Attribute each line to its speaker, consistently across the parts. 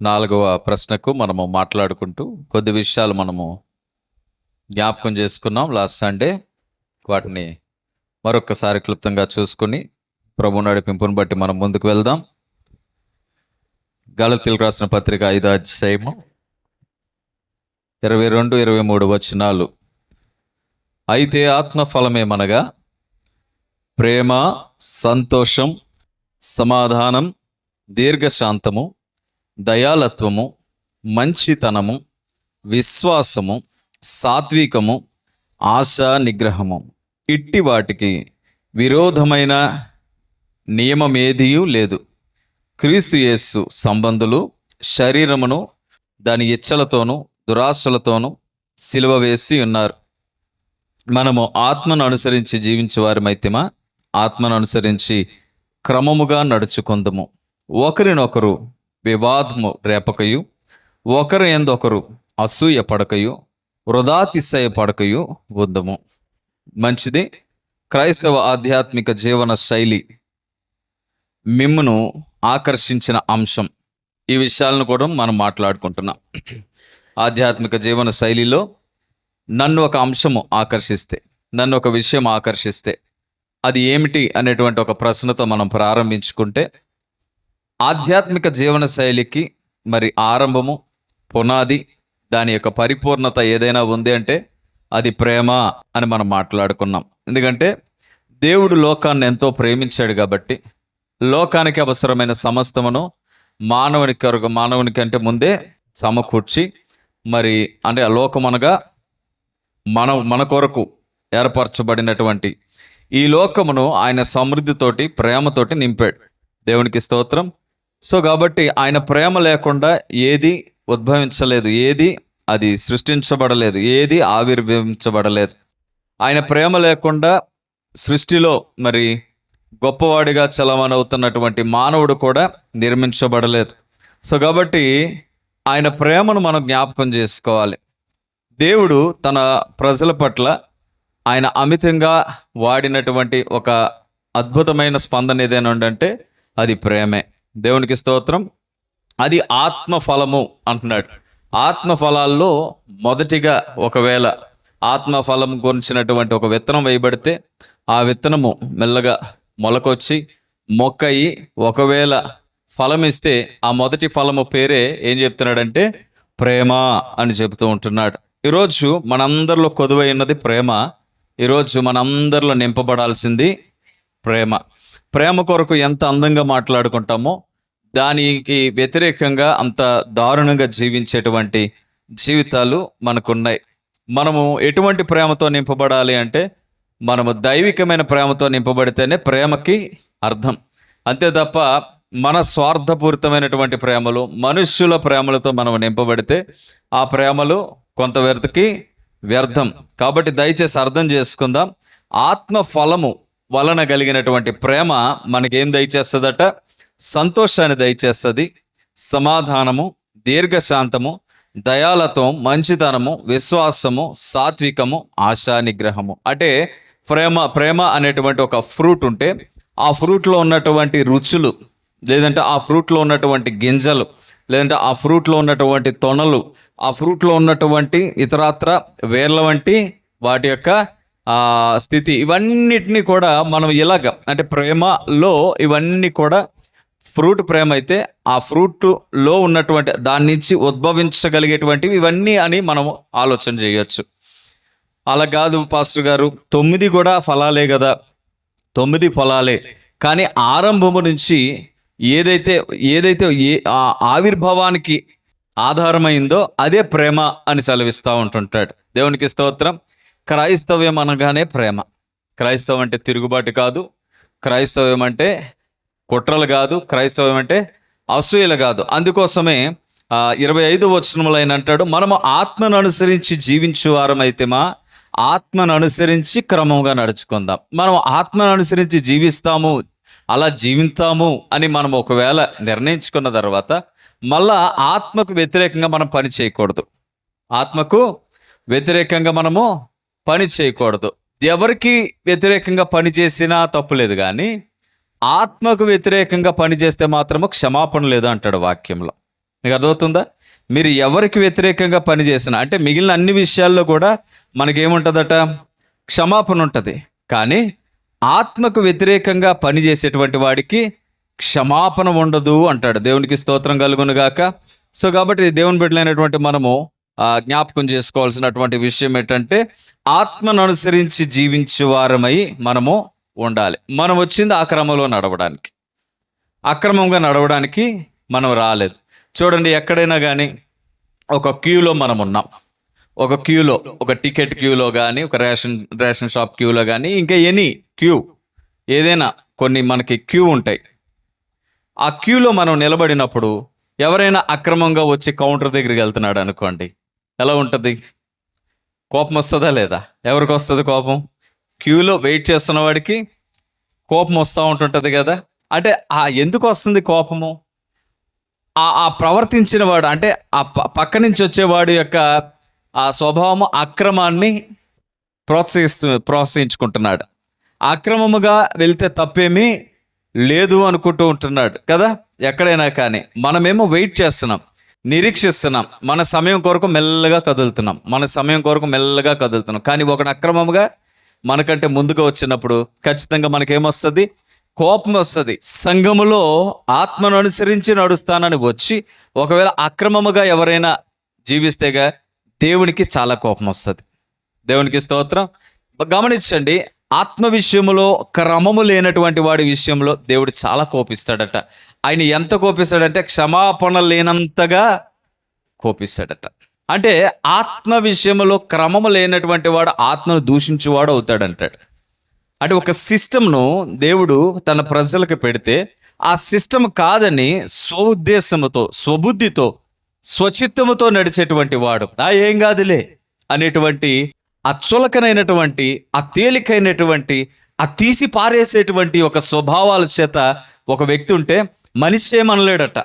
Speaker 1: నాలుగవ ప్రశ్నకు మనము మాట్లాడుకుంటూ కొద్ది విషయాలు మనము జ్ఞాపకం చేసుకున్నాం లాస్ట్ సండే. వాటిని మరొకసారి క్లుప్తంగా చూసుకుని ప్రభు నడిపింపుని బట్టి మనం ముందుకు వెళ్దాం. గలతీయులకు రాసిన పత్రిక 5వ అధ్యాయము 22-23 వచనాలు. అయితే ఆత్మఫలమేమనగా ప్రేమ, సంతోషం, సమాధానం, దీర్ఘశాంతము, దయాలత్వము, మంచితనము, విశ్వాసము, సాత్వికము, ఆశా నిగ్రహము. ఇట్టి వాటికి విరోధమైన నియమమేదియూ లేదు. క్రీస్తు యేసు సంబంధులు శరీరమును దాని ఇచ్చలతోనూ దురాశలతోనూ సిలువ వేసి ఉన్నారు. మనము ఆత్మను అనుసరించి జీవించే వారిమైతేమా ఆత్మను అనుసరించి క్రమముగా నడుచుకొందుము. ఒకరినొకరు వివాదము రేపకయు, ఒకరి యందొకరు అసూయ పడకయు, వృధాతిశయ పడకయు ఉందము. మంచిది. క్రైస్తవ ఆధ్యాత్మిక జీవన శైలి మిమ్మును ఆకర్షించిన అంశం. ఈ విషయాలను కూడా మనం మాట్లాడుకుంటున్నాం. ఆధ్యాత్మిక జీవన శైలిలో నన్ను ఒక అంశము ఆకర్షిస్తే, నన్ను ఒక విషయం ఆకర్షిస్తే అది ఏమిటి అనేటువంటి ఒక ప్రశ్నతో మనం ప్రారంభించుకుంటే, ఆధ్యాత్మిక జీవన శైలికి మరి ఆరంభము, పునాది, దాని యొక్క పరిపూర్ణత ఏదైనా ఉంది అంటే అది ప్రేమ అని మనం మాట్లాడుకున్నాం. ఎందుకంటే దేవుడు లోకాన్ని ఎంతో ప్రేమించాడు కాబట్టి లోకానికి అవసరమైన సమస్తమును మానవునికి అంటే ముందే సమకూర్చి మరి అంటే ఆ లోకమనగా మన కొరకు ఏర్పరచబడినటువంటి ఈ లోకమును ఆయన సమృద్ధితోటి ప్రేమతోటి నింపాడు. దేవునికి స్తోత్రం. సో కాబట్టి ఆయన ప్రేమ లేకుండా ఏది ఉద్భవించలేదు, ఏది అది సృష్టించబడలేదు, ఏది ఆవిర్భవించబడలేదు. ఆయన ప్రేమ లేకుండా సృష్టిలో మరి గొప్పవాడిగా చలమనవుతున్నటువంటి మానవుడు కూడా నిర్మించబడలేదు. సో కాబట్టి ఆయన ప్రేమను మనం జ్ఞాపకం చేసుకోవాలి. దేవుడు తన ప్రజల పట్ల ఆయన అమితంగా వాడినటువంటి ఒక అద్భుతమైన స్పందన ఏదైనా ఉందంటే అది ప్రేమే. దేవునికి స్తోత్రం. అది ఆత్మఫలము అంటున్నాడు. ఆత్మఫలాల్లో మొదటిగా ఒకవేళ ఆత్మఫలం గురించినటువంటి ఒక విత్తనం వేయబడితే ఆ విత్తనము మెల్లగా మొలకొచ్చి మొక్కయి ఒకవేళ ఫలం ఇస్తే ఆ మొదటి ఫలము పేరే ఏం చెప్తున్నాడంటే ప్రేమ అని చెబుతూ ఉంటున్నాడు. ఈరోజు మనందరిలో కొదువై ఉన్నది ప్రేమ. ఈరోజు మనందరిలో నింపబడాల్సింది ప్రేమ. ప్రేమ కొరకు ఎంత అందంగా మాట్లాడుకుంటామో దానికి వ్యతిరేకంగా అంత దారుణంగా జీవించేటువంటి జీవితాలు మనకున్నాయి. మనము ఎటువంటి ప్రేమతో నింపబడాలి అంటే మనము దైవికమైన ప్రేమతో నింపబడితేనే ప్రేమకి అర్థం. అంతే తప్ప మన స్వార్థపూరితమైనటువంటి ప్రేమలు, మనుష్యుల ప్రేమలతో మనం నింపబడితే ఆ ప్రేమలు కొంతవరకు వ్యర్థం. కాబట్టి దయచేసి అర్థం చేసుకుందాం. ఆత్మ ఫలము వలన కలిగినటువంటి ప్రేమ మనకేం దయచేస్తుందట? సంతోషాన్ని దయచేస్తుంది, సమాధానము, దీర్ఘశాంతము, దయాలత్వం, మంచితనము, విశ్వాసము, సాత్వికము, ఆశా నిగ్రహము. అంటే ప్రేమ అనేటువంటి ఒక ఫ్రూట్ ఉంటే ఆ ఫ్రూట్లో ఉన్నటువంటి రుచులు, లేదంటే ఆ ఫ్రూట్లో ఉన్నటువంటి గింజలు, లేదంటే ఆ ఫ్రూట్లో ఉన్నటువంటి తొనలు, ఆ ఫ్రూట్లో ఉన్నటువంటి ఇతరాత్ర వేర్ల వంటి వాటి యొక్క స్థితి, ఇవన్నిటినీ కూడా మనం ఇలాగ అంటే ప్రేమలో ఇవన్నీ కూడా ఫ్రూట్ ప్రేమ అయితే ఆ ఫ్రూట్లో ఉన్నటువంటి దాని నుంచి ఉద్భవించగలిగేటువంటివి ఇవన్నీ అని మనం ఆలోచన చేయొచ్చు. అలా కాదు పాస్టర్ గారు, 9 కూడా ఫలాలే కదా, 9 ఫలాలే. కానీ ఆరంభము నుంచి ఏదైతే ఆవిర్భావానికి ఆధారమైందో అదే ప్రేమ అని సెలవిస్తూ ఉంటుంటాడు. దేవునికి స్తోత్రం. క్రైస్తవ్యం అనగానే ప్రేమ. క్రైస్తవం అంటే తిరుగుబాటు కాదు, క్రైస్తవ్యం అంటే కుట్రలు కాదు, క్రైస్తవం అంటే అసూయలు కాదు. అందుకోసమే 25వ వచనంలో ఆయన అంటాడు, మనము ఆత్మను అనుసరించి జీవించు వారమైతేమా ఆత్మను అనుసరించి క్రమంగా నడుచుకుందాం. మనం ఆత్మను అనుసరించి జీవిస్తాము, అలా జీవిస్తాము అని మనం ఒకవేళ నిర్ణయించుకున్న తర్వాత మళ్ళా ఆత్మకు వ్యతిరేకంగా మనం పని చేయకూడదు. ఆత్మకు వ్యతిరేకంగా మనము పని చేయకూడదు. ఎవరికి వ్యతిరేకంగా పని చేసినా తప్పులేదు, కానీ ఆత్మకు వ్యతిరేకంగా పనిచేస్తే మాత్రము క్షమాపణ లేదు అంటాడు వాక్యంలో. మీకు అర్థమవుతుందా? మీరు ఎవరికి వ్యతిరేకంగా పనిచేసినా, అంటే మిగిలిన అన్ని విషయాల్లో కూడా మనకేముంటుందట, క్షమాపణ ఉంటుంది. కానీ ఆత్మకు వ్యతిరేకంగా పనిచేసేటువంటి వాడికి క్షమాపణ ఉండదు అంటాడు. దేవునికి స్తోత్రం కలుగును గాక. సో కాబట్టి దేవుని బిడ్డలైనటువంటి మనము జ్ఞాపకం చేసుకోవాల్సినటువంటి విషయం ఏంటంటే, ఆత్మను అనుసరించి జీవించే వారమై మనము ఉండాలి. మనం వచ్చింది ఆ క్రమంలో నడవడానికి, అక్రమంగా నడవడానికి మనం రాలేదు. చూడండి, ఎక్కడైనా కానీ ఒక క్యూలో మనం ఉన్నాం, ఒక క్యూలో, ఒక టికెట్ క్యూలో కానీ, ఒక రేషన్ షాప్ క్యూలో కానీ, ఇంకా ఎనీ క్యూ, ఏదైనా కొన్ని మనకి క్యూ ఉంటాయి. ఆ క్యూలో మనం నిలబడినప్పుడు ఎవరైనా అక్రమంగా వచ్చి కౌంటర్ దగ్గరికి వెళ్తున్నాడు అనుకోండి, ఎలా ఉంటుంది? కోపం వస్తుందా లేదా? ఎవరికి వస్తుంది కోపం? క్యూలో వెయిట్ చేస్తున్న వాడికి కోపం వస్తూ ఉంటుంటుంది కదా. అంటే ఎందుకు వస్తుంది కోపము? ఆ ప్రవర్తించిన వాడు, అంటే ఆ పక్క నుంచి వచ్చేవాడు యొక్క ఆ స్వభావము అక్రమాన్ని ప్రోత్సహించుకుంటున్నాడు. అక్రమముగా వెళ్తే తప్పేమీ లేదు అనుకుంటూ ఉంటున్నాడు కదా. ఎక్కడైనా కానీ మనమేమో వెయిట్ చేస్తున్నాం, నిరీక్షిస్తున్నాం, మన సమయం కొరకు మెల్లగా కదులుతున్నాం. కానీ ఒకటి అక్రమంగా మనకంటే ముందుగా వచ్చినప్పుడు ఖచ్చితంగా మనకేమొస్తుంది? కోపం వస్తుంది. సంఘములో ఆత్మను అనుసరించి నడుస్తానని వచ్చి ఒకవేళ అక్రమముగా ఎవరైనా జీవిస్తేగా దేవునికి చాలా కోపం వస్తుంది. దేవునికి స్తోత్రం. గమనించండి, ఆత్మ విషయంలో క్రమము లేనటువంటి వాడి విషయంలో దేవుడు చాలా కోపిస్తాడట. ఆయన ఎంత కోపిస్తాడంటే క్షమాపణ లేనంతగా కోపిస్తాడట. అంటే ఆత్మ విషయంలో క్రమము లేనటువంటి వాడు ఆత్మను దూషించేవాడు అవుతాడంటాడు. అంటే ఒక సిస్టమ్ను దేవుడు తన ప్రజలకు పెడితే ఆ సిస్టమ్ కాదని స్వోద్దేశముతో, స్వబుద్ధితో, స్వచిత్తముతో నడిచేటువంటి వాడు ఏం కాదులే అనేటువంటి ఆ చులకనైనటువంటి, ఆ తేలికైనటువంటి, ఆ తీసి పారేసేటువంటి ఒక స్వభావాల చేత ఒక వ్యక్తి ఉంటే మనిషి ఏమనలేడట.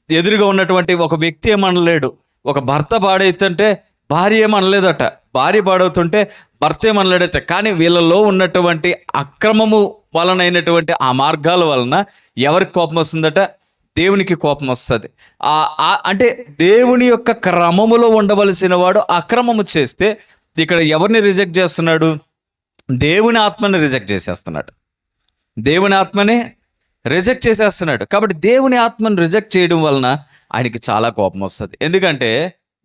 Speaker 1: ఎదురుగా ఉన్నటువంటి ఒక వ్యక్తి ఏమనలేడు. ఒక భర్త పాడైతుంటే భార్య ఏమనలేదట, భార్య పాడవుతుంటే భర్త ఏమనలేడట. కానీ వీళ్ళలో ఉన్నటువంటి అక్రమము వలనైనటువంటి ఆ మార్గాల వలన ఎవరికి కోపం వస్తుందట? దేవునికి కోపం వస్తుంది. అంటే దేవుని యొక్క క్రమములో ఉండవలసిన వాడు అక్రమము చేస్తే ఇక్కడ ఎవరిని రిజెక్ట్ చేస్తున్నాడు? దేవుని ఆత్మని రిజెక్ట్ చేసేస్తున్నాడు. దేవుని ఆత్మనే రిజెక్ట్ చేసేస్తున్నాడు. కాబట్టి దేవుని ఆత్మను రిజెక్ట్ చేయడం వలన ఆయనకి చాలా కోపం వస్తుంది. ఎందుకంటే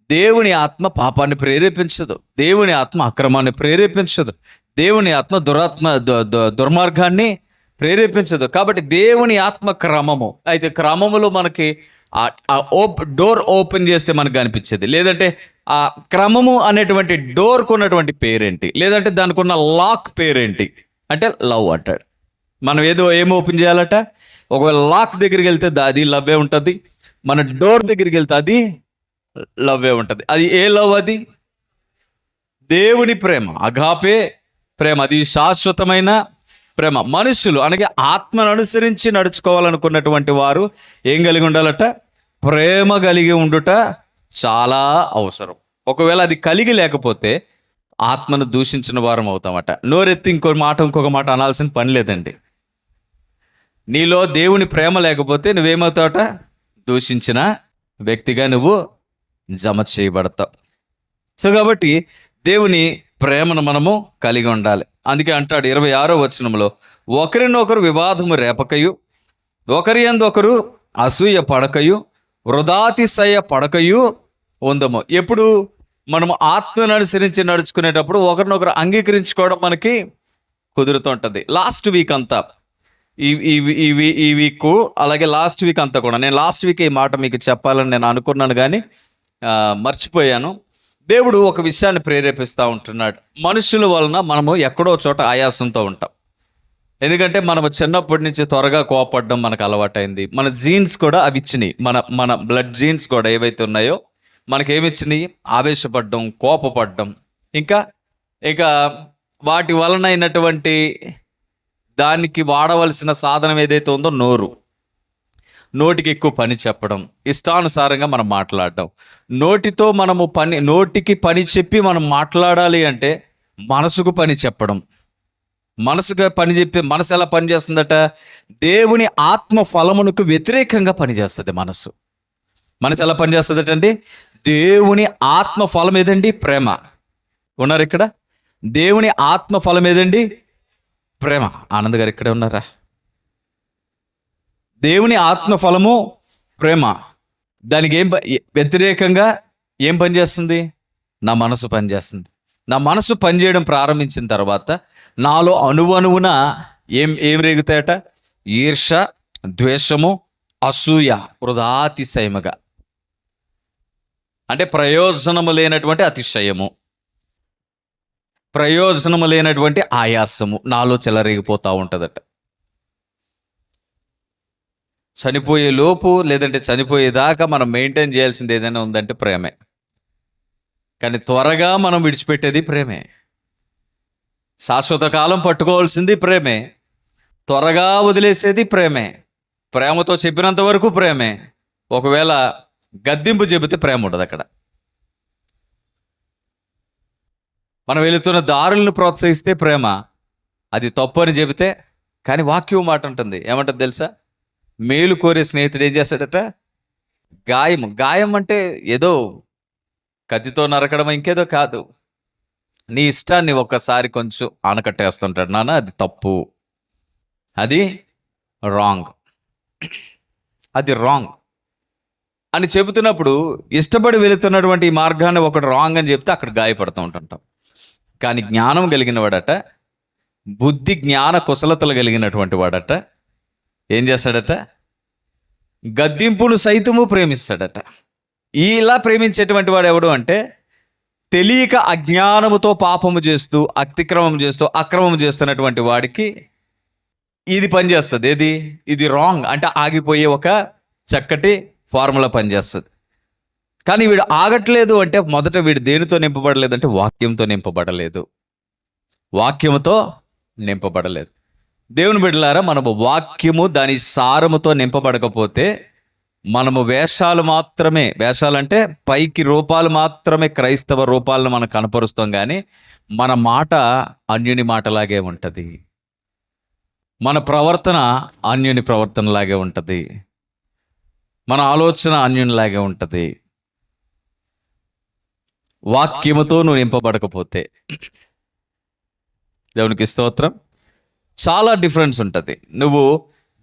Speaker 1: దేవుని ఆత్మ పాపాన్ని ప్రేరేపించదు, దేవుని ఆత్మ అక్రమాన్ని ప్రేరేపించదు, దేవుని ఆత్మ దుర్మార్గాన్ని ప్రేరేపించదు. కాబట్టి దేవుని ఆత్మ క్రమము. అయితే క్రమములో మనకి డోర్ ఓపెన్ చేస్తే మనకు కనిపించేది, లేదంటే ఆ క్రమము అనేటువంటి డోర్కు ఉన్నటువంటి పేరేంటి, లేదంటే దానికి ఉన్న లాక్ పేరేంటి అంటే లవ్ అంటాడు. మనం ఏం ఓపెన్ చేయాలట? ఒకవేళ లాక్ దగ్గరికి వెళ్తే అది లవ్వే ఉంటుంది, మన డోర్ దగ్గరికి వెళ్తే అది లవ్వే ఉంటుంది. అది ఏ లవ్? అది దేవుని ప్రేమ, అగాపే ప్రేమ, అది శాశ్వతమైన ప్రేమ. మనుషులు అనగా ఆత్మను అనుసరించి నడుచుకోవాలనుకున్నటువంటి వారు ఏం కలిగి ఉండాలట? ప్రేమ కలిగి ఉండుట చాలా అవసరం. ఒకవేళ అది కలిగి లేకపోతే ఆత్మను దూషించిన వారం అవుతామట. నోరెత్తి ఇంకొక మాట అనాల్సిన పని లేదండి. నీలో దేవుని ప్రేమ లేకపోతే నువ్వేమవుతావట? దూషించిన వ్యక్తిగా నువ్వు జమ చేయబడతావు. సో కాబట్టి దేవుని ప్రేమను మనము కలిగి ఉండాలి. అందుకే అంటాడు 26వ వచనంలో, ఒకరినొకరు వివాదము రేపకయు, ఒకరి యందు ఒకరు అసూయ పడకయు, వృధాతిశయ పడకయు ఉందము. ఎప్పుడు మనము ఆత్మను అనుసరించి నడుచుకునేటప్పుడు ఒకరినొకరు అంగీకరించుకోవడం మనకి కుదురుతుంటుంది. లాస్ట్ వీక్ అంతా, ఈ వీక్ అలాగే లాస్ట్ వీక్ అంతా కూడా, నేను లాస్ట్ వీక్ ఈ మాట మీకు చెప్పాలని నేను అనుకున్నాను కానీ మర్చిపోయాను. దేవుడు ఒక విషయాన్ని ప్రేరేపిస్తూ ఉంటున్నాడు. మనుషుల వలన మనము ఎక్కడో చోట ఆయాసంతో ఉంటాం. ఎందుకంటే మనము చిన్నప్పటి నుంచి త్వరగా కోపపడడం మనకు అలవాటైంది. మన జీన్స్ కూడా అవి ఇచ్చినాయి. మన బ్లడ్ జీన్స్ కూడా ఏవైతే ఉన్నాయో మనకేమిచ్చినాయి? ఆవేశపడడం, కోపపడడం, ఇంకా వాటి వలన అయినటువంటి దానికి వాడవలసిన సాధనం ఏదైతే ఉందో నోటికి ఎక్కువ పని చెప్పడం, ఇష్టానుసారంగా మనం మాట్లాడడం. నోటికి పని చెప్పి మనం మాట్లాడాలి అంటే మనసుకు పని చెప్పడం. మనసుగా పని చెప్పి మనసు ఎలా పనిచేస్తుందట? దేవుని ఆత్మ ఫలమునకు వ్యతిరేకంగా పనిచేస్తుంది మనసు. మనసు ఎలా పనిచేస్తుందటండి? దేవుని ఆత్మ ఫలం ఏదండి? ప్రేమ. ఉన్నారు ఇక్కడ? దేవుని ఆత్మ ఫలం ఏదండి? ప్రేమ. ఆనంద్ గారు ఇక్కడే ఉన్నారా? దేవుని ఆత్మ ఫలము ప్రేమ. దానికి వ్యతిరేకంగా ఏం పనిచేస్తుంది? నా మనసు పనిచేస్తుంది. నా మనసు పనిచేయడం ప్రారంభించిన తర్వాత నాలో అణువణువున ఏం ఏం రేగుతాయట? ఈర్ష, ద్వేషము, అసూయ, వృధాతిశయముగా, అంటే ప్రయోజనము లేనటువంటి అతిశయము, ప్రయోజనము లేనటువంటి ఆయాసము నాలో చెలరేగిపోతూ ఉంటుందట. చనిపోయే లోపు లేదంటే చనిపోయేదాకా మనం మెయింటైన్ చేయాల్సింది ఏదైనా ఉందంటే ప్రేమే. కానీ త్వరగా మనం విడిచిపెట్టేది ప్రేమే. శాశ్వత కాలం పట్టుకోవాల్సింది ప్రేమే. త్వరగా వదిలేసేది ప్రేమే. ప్రేమతో చెప్పినంత వరకు ప్రేమే. ఒకవేళ గద్దింపు చెబితే ప్రేమ ఉండదు అక్కడ. మనం వెళుతున్న దారులను ప్రోత్సహిస్తే ప్రేమ, అది తప్పు అని చెబితే. కానీ వాక్యం మాట ఉంటుంది, ఏమంటుంది తెలుసా? మేలు కోరే స్నేహితుడు ఏం చేస్తాడట? గాయం అంటే ఏదో కత్తితో నరకడం, ఇంకేదో కాదు. నీ ఇష్టాన్ని ఒక్కసారి కొంచెం ఆనకట్టేస్తుంటాడు. నాన్న అది తప్పు, అది రాంగ్, అది రాంగ్ అని చెబుతున్నప్పుడు ఇష్టపడి వెళుతున్నటువంటి ఈ మార్గాన్ని ఒకటి రాంగ్ అని చెప్తే అక్కడ గాయపడుతూ ఉంటుంటాం. కానీ జ్ఞానం కలిగిన వాడట, బుద్ధి జ్ఞాన కుశలతలు కలిగినటువంటి వాడట ఏం చేస్తాడట? గద్దింపును సైతము ప్రేమిస్తాడట. ఇలా ప్రేమించేటువంటి వాడు ఎవడు అంటే, తెలియక అజ్ఞానముతో పాపము చేస్తూ, అతిక్రమం చేస్తూ, అక్రమం చేస్తున్నటువంటి వాడికి ఇది పనిచేస్తుంది. ఏది? ఇది రాంగ్ అంటే ఆగిపోయే ఒక చక్కటి ఫార్ములా పనిచేస్తుంది. కానీ వీడు ఆగట్లేదు అంటే మొదట వీడు దేనితో నింపబడలేదు అంటే వాక్యంతో నింపబడలేదు. వాక్యముతో నింపబడలేదు. దేవుని బిడ్డలారా, మనము వాక్యము దాని సారముతో నింపబడకపోతే మనము వేషాలు మాత్రమే, వేషాలంటే పైకి రూపాలు మాత్రమే, క్రైస్తవ రూపాలను మనం కనపరుస్తాం. కానీ మన మాట అన్యుని మాటలాగే ఉంటుంది. మన ప్రవర్తన అన్యుని ప్రవర్తనలాగే ఉంటుంది. మన ఆలోచన అన్యునిలాగే ఉంటుంది. వాక్యముతో నువ్వు నింపబడకపోతే, దేవునికి స్తోత్రం, చాలా డిఫరెన్స్ ఉంటుంది. నువ్వు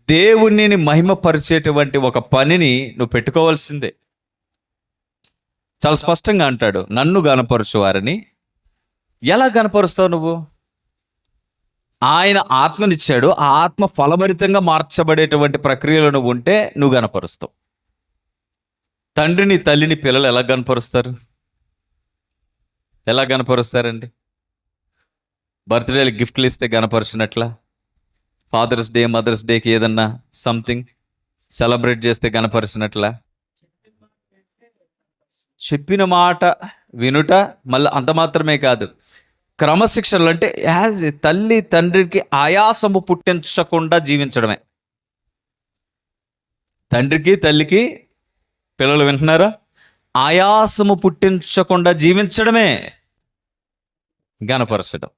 Speaker 1: దేవునిని మహిమపరిచేటువంటి ఒక పనిని నువ్వు పెట్టుకోవాల్సిందే. చాలా స్పష్టంగా అంటాడు, నన్ను గనపరచు వారిని. ఎలా గనపరుస్తావు నువ్వు? ఆయన ఆత్మనిచ్చాడు. ఆ ఆత్మ ఫలభరితంగా మార్చబడేటువంటి ప్రక్రియలో నువ్వు ఉంటే నువ్వు గనపరుస్తావు. తండ్రిని తల్లిని పిల్లలు ఎలా గనపరుస్తారు? ఎలా గనపరుస్తారండి? బర్త్డేలు గిఫ్ట్లు ఇస్తే గనపరిచినట్లా? ఫాదర్స్ డే, మదర్స్ డేకి ఏదన్నా సంథింగ్ సెలబ్రేట్ చేస్తే గనపరిచినట్లా? చెప్పిన మాట వినుట, మళ్ళీ అంత మాత్రమే కాదు, క్రమశిక్షణలు అంటే యాజ్ తల్లి తండ్రికి ఆయాసము పుట్టించకుండా జీవించడమే. తండ్రికి తల్లికి పిల్లలు వింటున్నారా? ఆయాసము పుట్టించకుండా జీవించడమే గనపరచడం.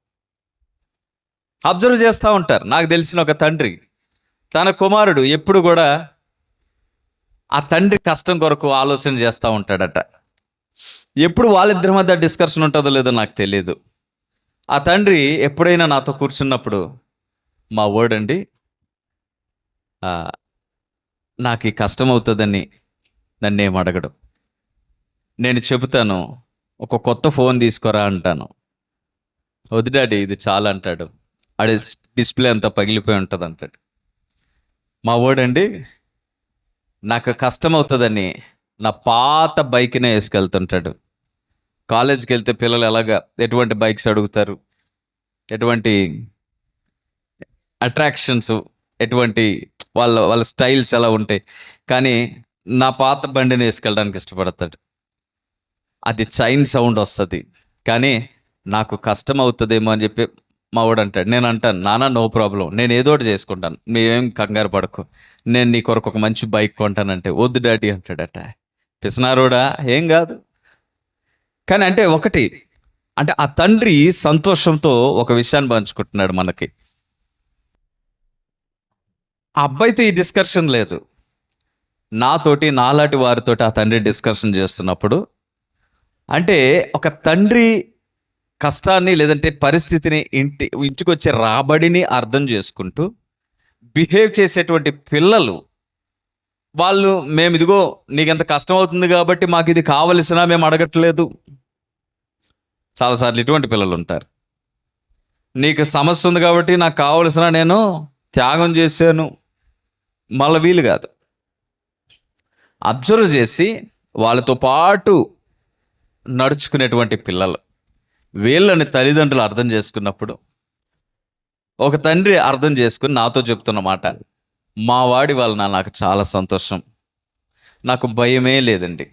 Speaker 1: అబ్జర్వ్ చేస్తూ ఉంటారు. నాకు తెలిసిన ఒక తండ్రి, తన కుమారుడు ఎప్పుడు కూడా ఆ తండ్రి కష్టం కొరకు ఆలోచన చేస్తూ ఉంటాడట. ఎప్పుడు వాళ్ళిద్దరి మధ్య డిస్కషన్ ఉంటుందో లేదో నాకు తెలియదు. ఆ తండ్రి ఎప్పుడైనా నాతో కూర్చున్నప్పుడు, మా వర్డ్ నాకు ఈ కష్టం అవుతుందని నన్నేం అడగడం. నేను చెబుతాను, ఒక కొత్త ఫోన్ తీసుకోరా అంటాను. వద్దు డాడీ ఇది చాలా అంటాడు. ఆడ డిస్ప్లే అంతా పగిలిపోయి ఉంటుంది అంటాడు. మా వర్డ్ నాకు కష్టం అవుతుందని నా పాత బైక్నే వేసుకెళ్తుంటాడు. కాలేజ్కి వెళ్తే పిల్లలు ఎటువంటి బైక్స్ అడుగుతారు, ఎటువంటి అట్రాక్షన్స్, ఎటువంటి వాళ్ళ స్టైల్స్ ఎలా ఉంటాయి. కానీ నా పాత బండిని వేసుకెళ్ళడానికి ఇష్టపడతాడు. అది చైన్ సౌండ్ వస్తుంది, కానీ నాకు కష్టం అవుతుందేమో అని చెప్పి మా వాడు అంటాడు. నేను అంటాను, నాన్న నో ప్రాబ్లం, నేను ఏదో ఒకటి చేసుకుంటాను, నువ్వేం కంగారు పడకు, నేను నీ కొరకు ఒక మంచి బైక్ కొంటానంటే వద్దు డాడీ అంటాడట. పిసినారోడా, ఏం కాదు. కానీ అంటే ఒకటి, అంటే ఆ తండ్రి సంతోషంతో ఒక విషయాన్ని పంచుకుంటున్నాడు మనకి. ఆ అబ్బాయితో ఈ డిస్కషన్ లేదు. నాతోటి నాలాంటి వారితోటి ఆ తండ్రి డిస్కషన్ చేస్తున్నప్పుడు, అంటే ఒక తండ్రి కష్టాన్ని లేదంటే పరిస్థితిని ఇంటికొచ్చే రాబడిని అర్థం చేసుకుంటూ బిహేవ్ చేసేటువంటి పిల్లలు, వాళ్ళు మేము ఇదిగో నీకెంత కష్టం అవుతుంది కాబట్టి మాకు ఇది కావలసినా మేము అడగట్లేదు. చాలాసార్లు ఇటువంటి పిల్లలు ఉంటారు. నీకు సమస్య ఉంది కాబట్టి నాకు కావలసిన నేను త్యాగం చేశాను. మళ్ళీ వీలు కాదు. అబ్జర్వ్ చేసి వాళ్ళతో పాటు నడుచుకునేటువంటి పిల్లలు, వీళ్ళని తల్లిదండ్రులు అర్థం చేసుకున్నప్పుడు, ఒక తండ్రి అర్థం చేసుకుని నాతో చెప్తున్న మాట, మా వాడి వలన నాకు చాలా సంతోషం, నాకు భయమే లేదండి,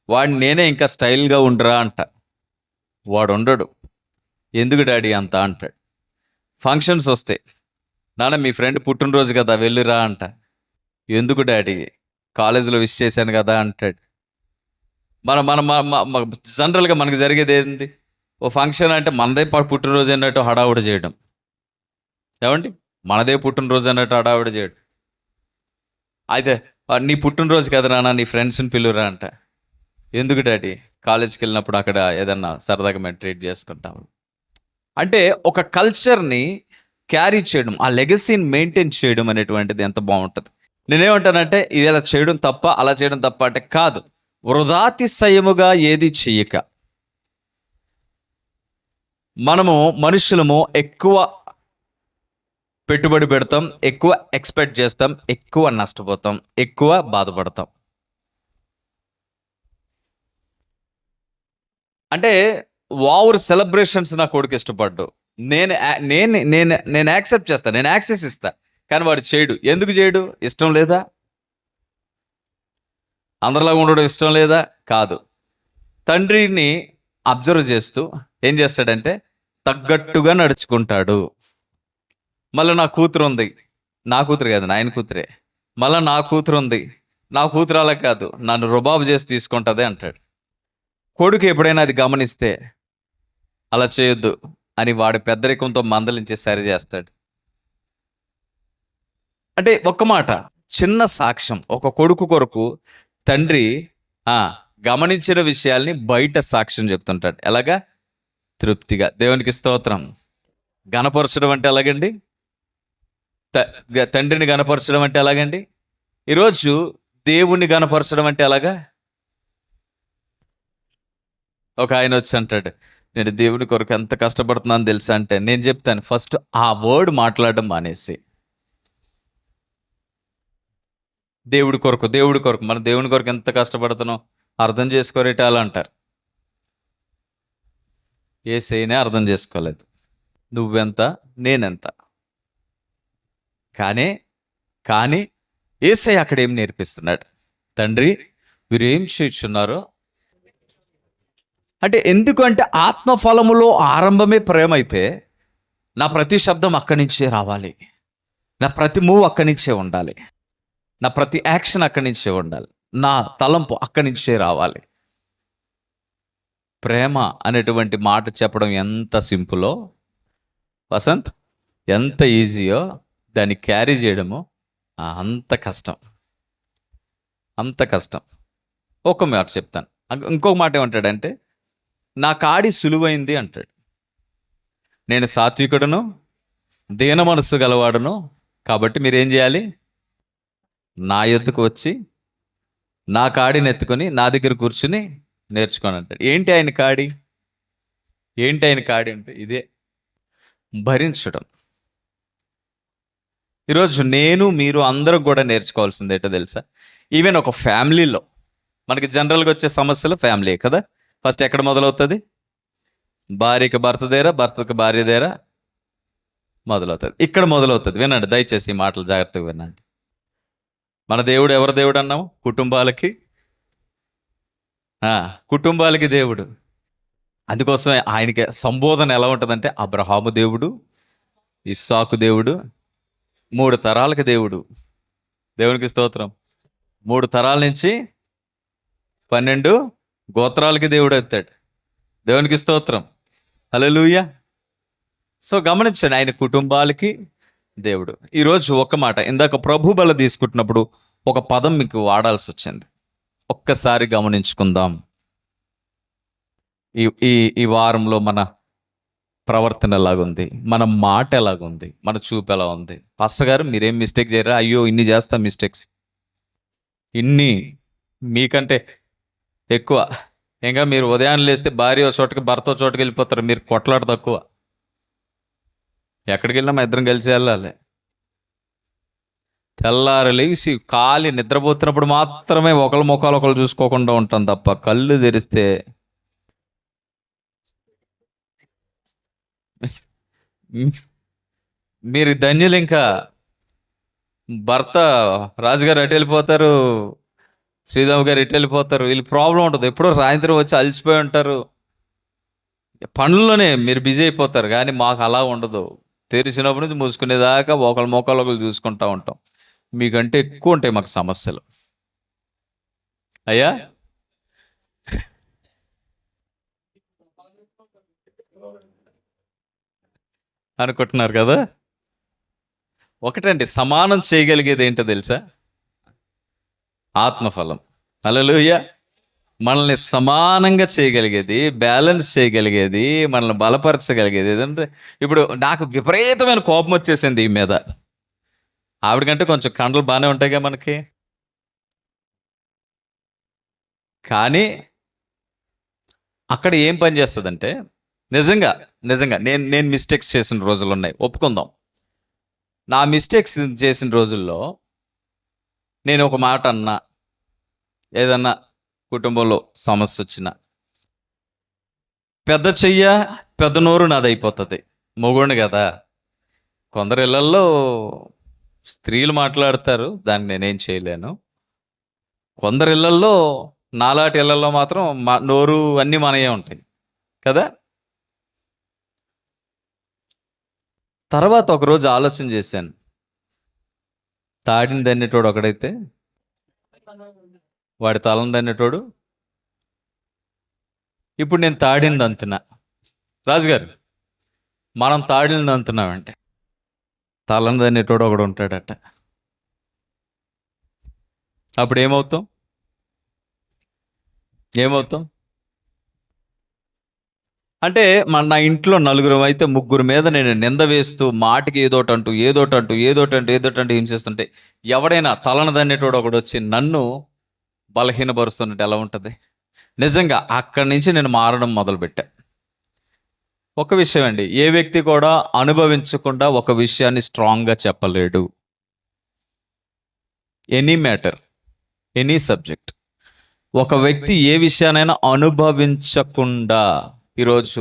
Speaker 1: వాడిని నేనే ఇంకా స్టైల్గా ఉండరా అంట. వాడు ఉండడు. ఎందుకు డాడీ అంత అంటాడు. ఫంక్షన్స్ వస్తే, నాన్న మీ ఫ్రెండ్ పుట్టినరోజు కదా వెళ్ళిరా అంట. ఎందుకు డాడీ, కాలేజీలో విష్ చేశాను కదా అంటాడు. మన జనరల్గా మనకు జరిగేది ఏంటి, ఓ ఫంక్షన్ అంటే మనదే పుట్టినరోజు అన్నట్టు హడావుడి చేయడం. ఏమండి, మనదే పుట్టినరోజు అన్నట్టు హడావుడి చేయడం. అయితే నీ పుట్టినరోజు కదా నాన్న, నీ ఫ్రెండ్స్ని పిలువురా అంట. ఎందుకు డాడీ, కాలేజ్కి వెళ్ళినప్పుడు అక్కడ ఏదన్నా సరదాగా మేము ట్రీట్ చేసుకుంటాము. అంటే ఒక కల్చర్ని క్యారీ చేయడం, ఆ లెగసీని మెయింటైన్ చేయడం అనేటువంటిది ఎంత బాగుంటుంది. నేనేమంటానంటే ఇది ఇలా చేయడం తప్ప, అలా చేయడం తప్ప అంటే కాదు. వృధాతిశయముగా ఏది చెయ్యక, మనము మనుషులము ఎక్కువ పెట్టుబడి పెడతాం, ఎక్కువ ఎక్స్పెక్ట్ చేస్తాం, ఎక్కువ నష్టపోతాం, ఎక్కువ బాధపడతాం. అంటే ఓవర్ సెలబ్రేషన్స్ నా కొడుకు ఇష్టపడ్డు, నేను నేను నేను నేను యాక్సెప్ట్ చేస్తాను, నేను యాక్సెస్ ఇస్తా, కానీ వాడు చేయడు. ఎందుకు చేయడు? ఇష్టం లేదా? అందరిలాగా ఉండడం ఇష్టం లేదా? కాదు. తండ్రిని అబ్జర్వ్ చేస్తూ ఏం చేస్తాడంటే తగ్గట్టుగా నడుచుకుంటాడు. మళ్ళీ నా కూతురు ఉంది, నా కూతురు కాదు నాయన కూతురే, మళ్ళీ నా కూతురు ఉంది, నా కూతురు అలా కాదు నన్ను రుబాబు చేసి తీసుకుంటుంది అంటాడు. కొడుకు ఎప్పుడైనా అది గమనిస్తే అలా చేయొద్దు అని వాడి పెద్దరికంతో మందలించి సరి చేస్తాడు. అంటే ఒక్క మాట, చిన్న సాక్ష్యం, ఒక కొడుకు కొరకు తండ్రి గమనించిన విషయాల్ని బయట సాక్ష్యం చెప్తుంటాడు. ఎలాగా? తృప్తిగా. దేవునికి స్తోత్రం. గణపరచడం అంటే ఎలాగండి? తండ్రిని గణపరచడం అంటే ఎలాగండి? ఈరోజు దేవుణ్ణి గణపరచడం అంటే ఎలాగా? ఒక ఆయన వచ్చి అంటాడు, నేను దేవుని కొరకు ఎంత కష్టపడుతున్నాను తెలుసా అంటే, నేను చెప్తాను, ఫస్ట్ ఆ వర్డ్ మాట్లాడడం మానేసి దేవుడి కొరకు మన దేవుని కొరకు ఎంత కష్టపడుతున్నావు అర్థం చేసుకోరేటాలు అంటారు. యేసయ్యనే అర్థం చేసుకోలేదు. నువ్వెంత, నేనెంత. కానీ యేసయ్య అక్కడ ఏం నేర్పిస్తున్నాడు? తండ్రి వీరు ఏం చేయుచున్నారో అంటే, ఎందుకంటే ఆత్మఫలములో ఆరంభమే ప్రేమ అయితే నా ప్రతి శబ్దం అక్కడి నుంచే రావాలి, నా ప్రతి మూవ్ అక్కడి నుంచే ఉండాలి, నా ప్రతి యాక్షన్ అక్కడి నుంచే ఉండాలి, నా తలంపు అక్కడి నుంచే రావాలి. ప్రేమ అనేటువంటి మాట చెప్పడం ఎంత సింపులో వసంత్, ఎంత ఈజీయో దాన్ని క్యారీ చేయడము అంత కష్టం. ఒక మాట చెప్తాను. ఇంకొక మాట ఏమంటాడంటే, నా కాడి సులువైంది అంటాడు. నేను సాత్వికుడును, దీన మనస్సు గలవాడును, కాబట్టి మీరేం చేయాలి? నా యొద్దకు వచ్చి నా కాడిని ఎత్తుకొని నా దగ్గర కూర్చుని నేర్చుకొని అంటాడు. ఏంటి ఆయన కాడి అంటే ఇదే భరించడం. ఈరోజు నేను మీరు అందరం కూడా నేర్చుకోవాల్సింది ఏంటో తెలుసా? ఈవెన్ ఒక ఫ్యామిలీలో మనకి జనరల్గా వచ్చే సమస్యలు ఫ్యామిలీ కదా. ఫస్ట్ ఎక్కడ మొదలవుతుంది? భార్యకి భర్త దగ్గర, భర్తకి భార్య దగ్గర మొదలవుతుంది. ఇక్కడ మొదలవుతుంది. వినండి దయచేసి ఈ మాటలు జాగ్రత్తగా వినండి. మన దేవుడు ఎవరు దేవుడు అన్నాము? కుటుంబాలకి దేవుడు. అందుకోసమే ఆయనకి సంబోధన ఎలా ఉంటుందంటే, అబ్రహాము దేవుడు, ఇస్సాకు దేవుడు, 3 తరాలకి దేవుడు. దేవునికి స్తోత్రం. 3 తరాల నుంచి 12 గోత్రాలకి దేవుడు అవుతాడు. దేవునికి స్తోత్రం. హల్లెలూయా. సో గమనించండి, ఆయన కుటుంబాలకి దేవుడు. ఈరోజు ఒక మాట, ఇందాక ప్రభు బల తీసుకుంటున్నప్పుడు ఒక పదం మీకు వాడాల్సి వచ్చింది. ఒక్కసారి గమనించుకుందాం. ఈ ఈ ఈ వారంలో మన ప్రవర్తన ఎలాగుంది, మన మాట ఎలాగుంది, మన చూపు ఎలా ఉంది. పాస్టర్ గారు మీరేం మిస్టేక్ చేయరా? అయ్యో ఇన్ని చేస్తా మిస్టేక్స్, ఇన్ని మీకంటే ఎక్కువ. ఇంకా మీరు ఉదయాన్నే లేస్తే భార్య ఓ చోటకి భర్త ఓ చోటకి వెళ్ళిపోతారు, మీరు కొట్లాట తక్కువ. ఎక్కడికి వెళ్ళినా మా ఇద్దరం కలిసి వెళ్ళాలి. తెల్లారి లేచి ఖాళీ నిద్రపోతున్నప్పుడు మాత్రమే ఒకళ్ళ ముఖాలు ఒకళ్ళు చూసుకోకుండా ఉంటాం తప్ప, కళ్ళు తెరిస్తే మీరు ధన్యులు. ఇంకా భర్త రాజుగారు ఎటు వెళ్ళిపోతారు, శ్రీరామ్ గారు ఎటు వెళ్ళిపోతారు, వీళ్ళు ప్రాబ్లం ఉంటుంది. ఎప్పుడో సాయంత్రం వచ్చి అలసిపోయి ఉంటారు, పనుల్లోనే మీరు బిజీ అయిపోతారు. కానీ మాకు అలా ఉండదు. తెరిచినప్పటి నుంచి మూసుకునేదాకా ఒకళ్ళ మొక్కలు ఒకళ్ళు చూసుకుంటా ఉంటాం. మీకంటే ఎక్కువ ఉంటాయి మాకు సమస్యలు. అయ్యా అనుకుంటున్నారు కదా. ఒకటండి, సమానం చేయగలిగేది ఏంటో తెలుసా? ఆత్మఫలం. హల్లెలూయా. మనల్ని సమానంగా చేయగలిగేది, బ్యాలెన్స్ చేయగలిగేది, మనల్ని బలపరచగలిగేది ఏదంటే, ఇప్పుడు నాకు విపరీతమైన కోపం వచ్చేసింది ఈ మీద. ఆవిడకంటే కొంచెం కండలు బాగానే ఉంటాయిగా మనకి. కానీ అక్కడ ఏం పని చేస్తుందంటే, నిజంగా నిజంగా నేను నేను మిస్టేక్స్ చేసిన రోజులు ఉన్నాయి, ఒప్పుకుందాం. నా మిస్టేక్స్ చేసిన రోజుల్లో నేను ఒక మాట అన్నా, ఏదన్నా కుటుంబంలో సమస్య వచ్చిన పెద్ద చెయ్య పెద్ద నోరు నాదైపోతుంది. మొగుడిని కదా. కొందరు ఇళ్లల్లో స్త్రీలు మాట్లాడతారు, దాన్ని నేనేం చేయలేను. కొందరు ఇళ్లల్లో, నాలాంటి ఇళ్లలో మాత్రం నోరు అన్నీ మనయే ఉంటాయి కదా. తర్వాత ఒకరోజు ఆలోచన చేశాను, తాడిని దన్నేటోడు ఒకడైతే వాడి తలను దన్నేటోడు. ఇప్పుడు నేను తాడింది అంతున్నా. రాజుగారు, మనం తాడిని అంతున్నామంటే తలను దన్నేటోడు ఒకడు ఉంటాడట. అప్పుడు ఏమవుతాం? అంటే నా ఇంట్లో నలుగురు అయితే ముగ్గురు మీద నేను నింద వేస్తూ, మాటకి ఏదోటంటూ హింసిస్తుంటే, ఎవడైనా తలను దన్నేటోడు ఒకడు వచ్చి నన్ను బలహీనపరుస్తున్నట్టు ఎలా ఉంటుంది? నిజంగా అక్కడి నుంచి నేను మారడం మొదలుపెట్టా. ఒక విషయం అండి, ఏ వ్యక్తి కూడా అనుభవించకుండా ఒక విషయాన్ని స్ట్రాంగ్గా చెప్పలేడు. Any matter, any subject. ఒక వ్యక్తి ఏ విషయానైనా అనుభవించకుండా, ఈరోజు